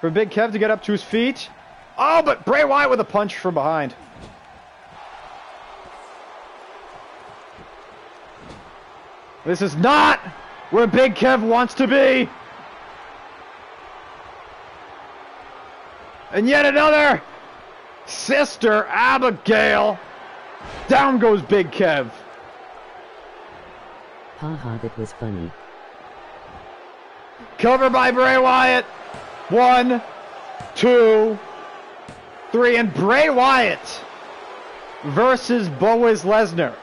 Speaker 2: for Big Kev to get up to his feet. Oh, but Bray Wyatt with a punch from behind. This is not where Big Kev wants to be. And yet another sister Abigail. Down goes Big Kev.
Speaker 1: Haha, that was funny.
Speaker 2: Cover by Bray Wyatt. 1, 2, 3, and Bray Wyatt versus Boaz Lesnar.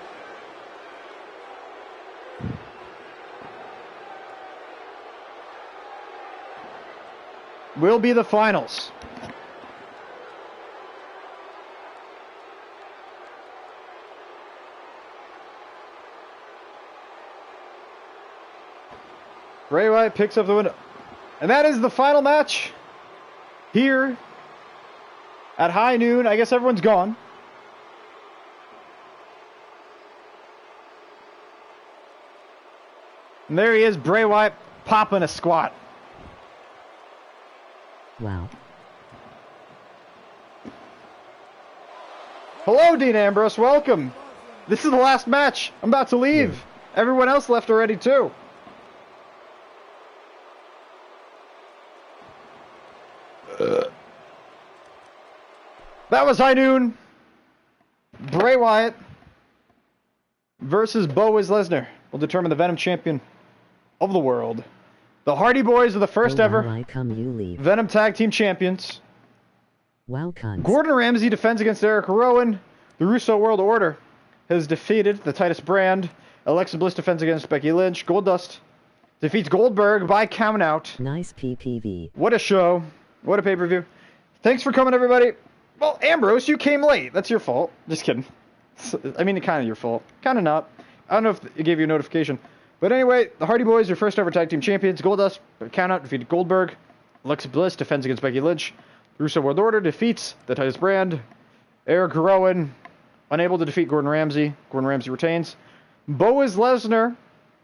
Speaker 2: Will be the finals. Bray Wyatt picks up the win. And that is the final match here at high noon. I guess everyone's gone. And there he is, Bray Wyatt popping a squat.
Speaker 1: Wow.
Speaker 2: Hello, Dean Ambrose. Welcome. This is the last match. I'm about to leave. Yeah. Everyone else left already, too. That was High Noon. Bray Wyatt versus Boaz Lesnar will determine the Venom champion of the world. The Hardy Boys are the first ever Venom Tag Team Champions.
Speaker 1: Wow, cunts.
Speaker 2: Gordon Ramsay defends against Eric Rowan. The Russo World Order has defeated the Titus Brand. Alexa Bliss defends against Becky Lynch. Goldust defeats Goldberg by countout.
Speaker 1: Nice PPV.
Speaker 2: What a show. What a pay-per-view. Thanks for coming, everybody. Well, Ambrose, you came late. That's your fault. Just kidding. I mean, kind of your fault. Kind of not. I don't know if it gave you a notification. But anyway, the Hardy Boys are first ever tag team champions. Goldust, countout, defeated Goldberg. Alexa Bliss defends against Becky Lynch. The Russo World Order defeats the Titus Brand. Eric Rowan, unable to defeat Gordon Ramsay. Gordon Ramsay retains. Boaz Lesnar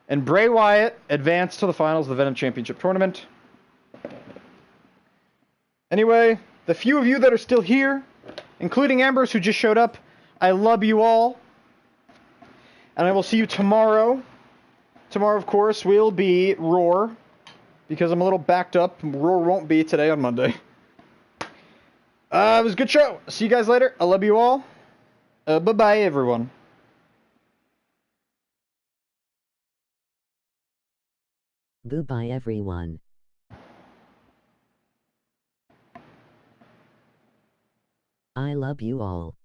Speaker 2: and Bray Wyatt advance to the finals of the Venom Championship Tournament. Anyway, the few of you that are still here, including Ambrose who just showed up, I love you all. And I will see you tomorrow. Tomorrow, of course, will be Roar, because I'm a little backed up. Roar won't be today on Monday. It was a good show. See you guys later. I love you all. Bye-bye, everyone.
Speaker 1: Goodbye, everyone. I love you all.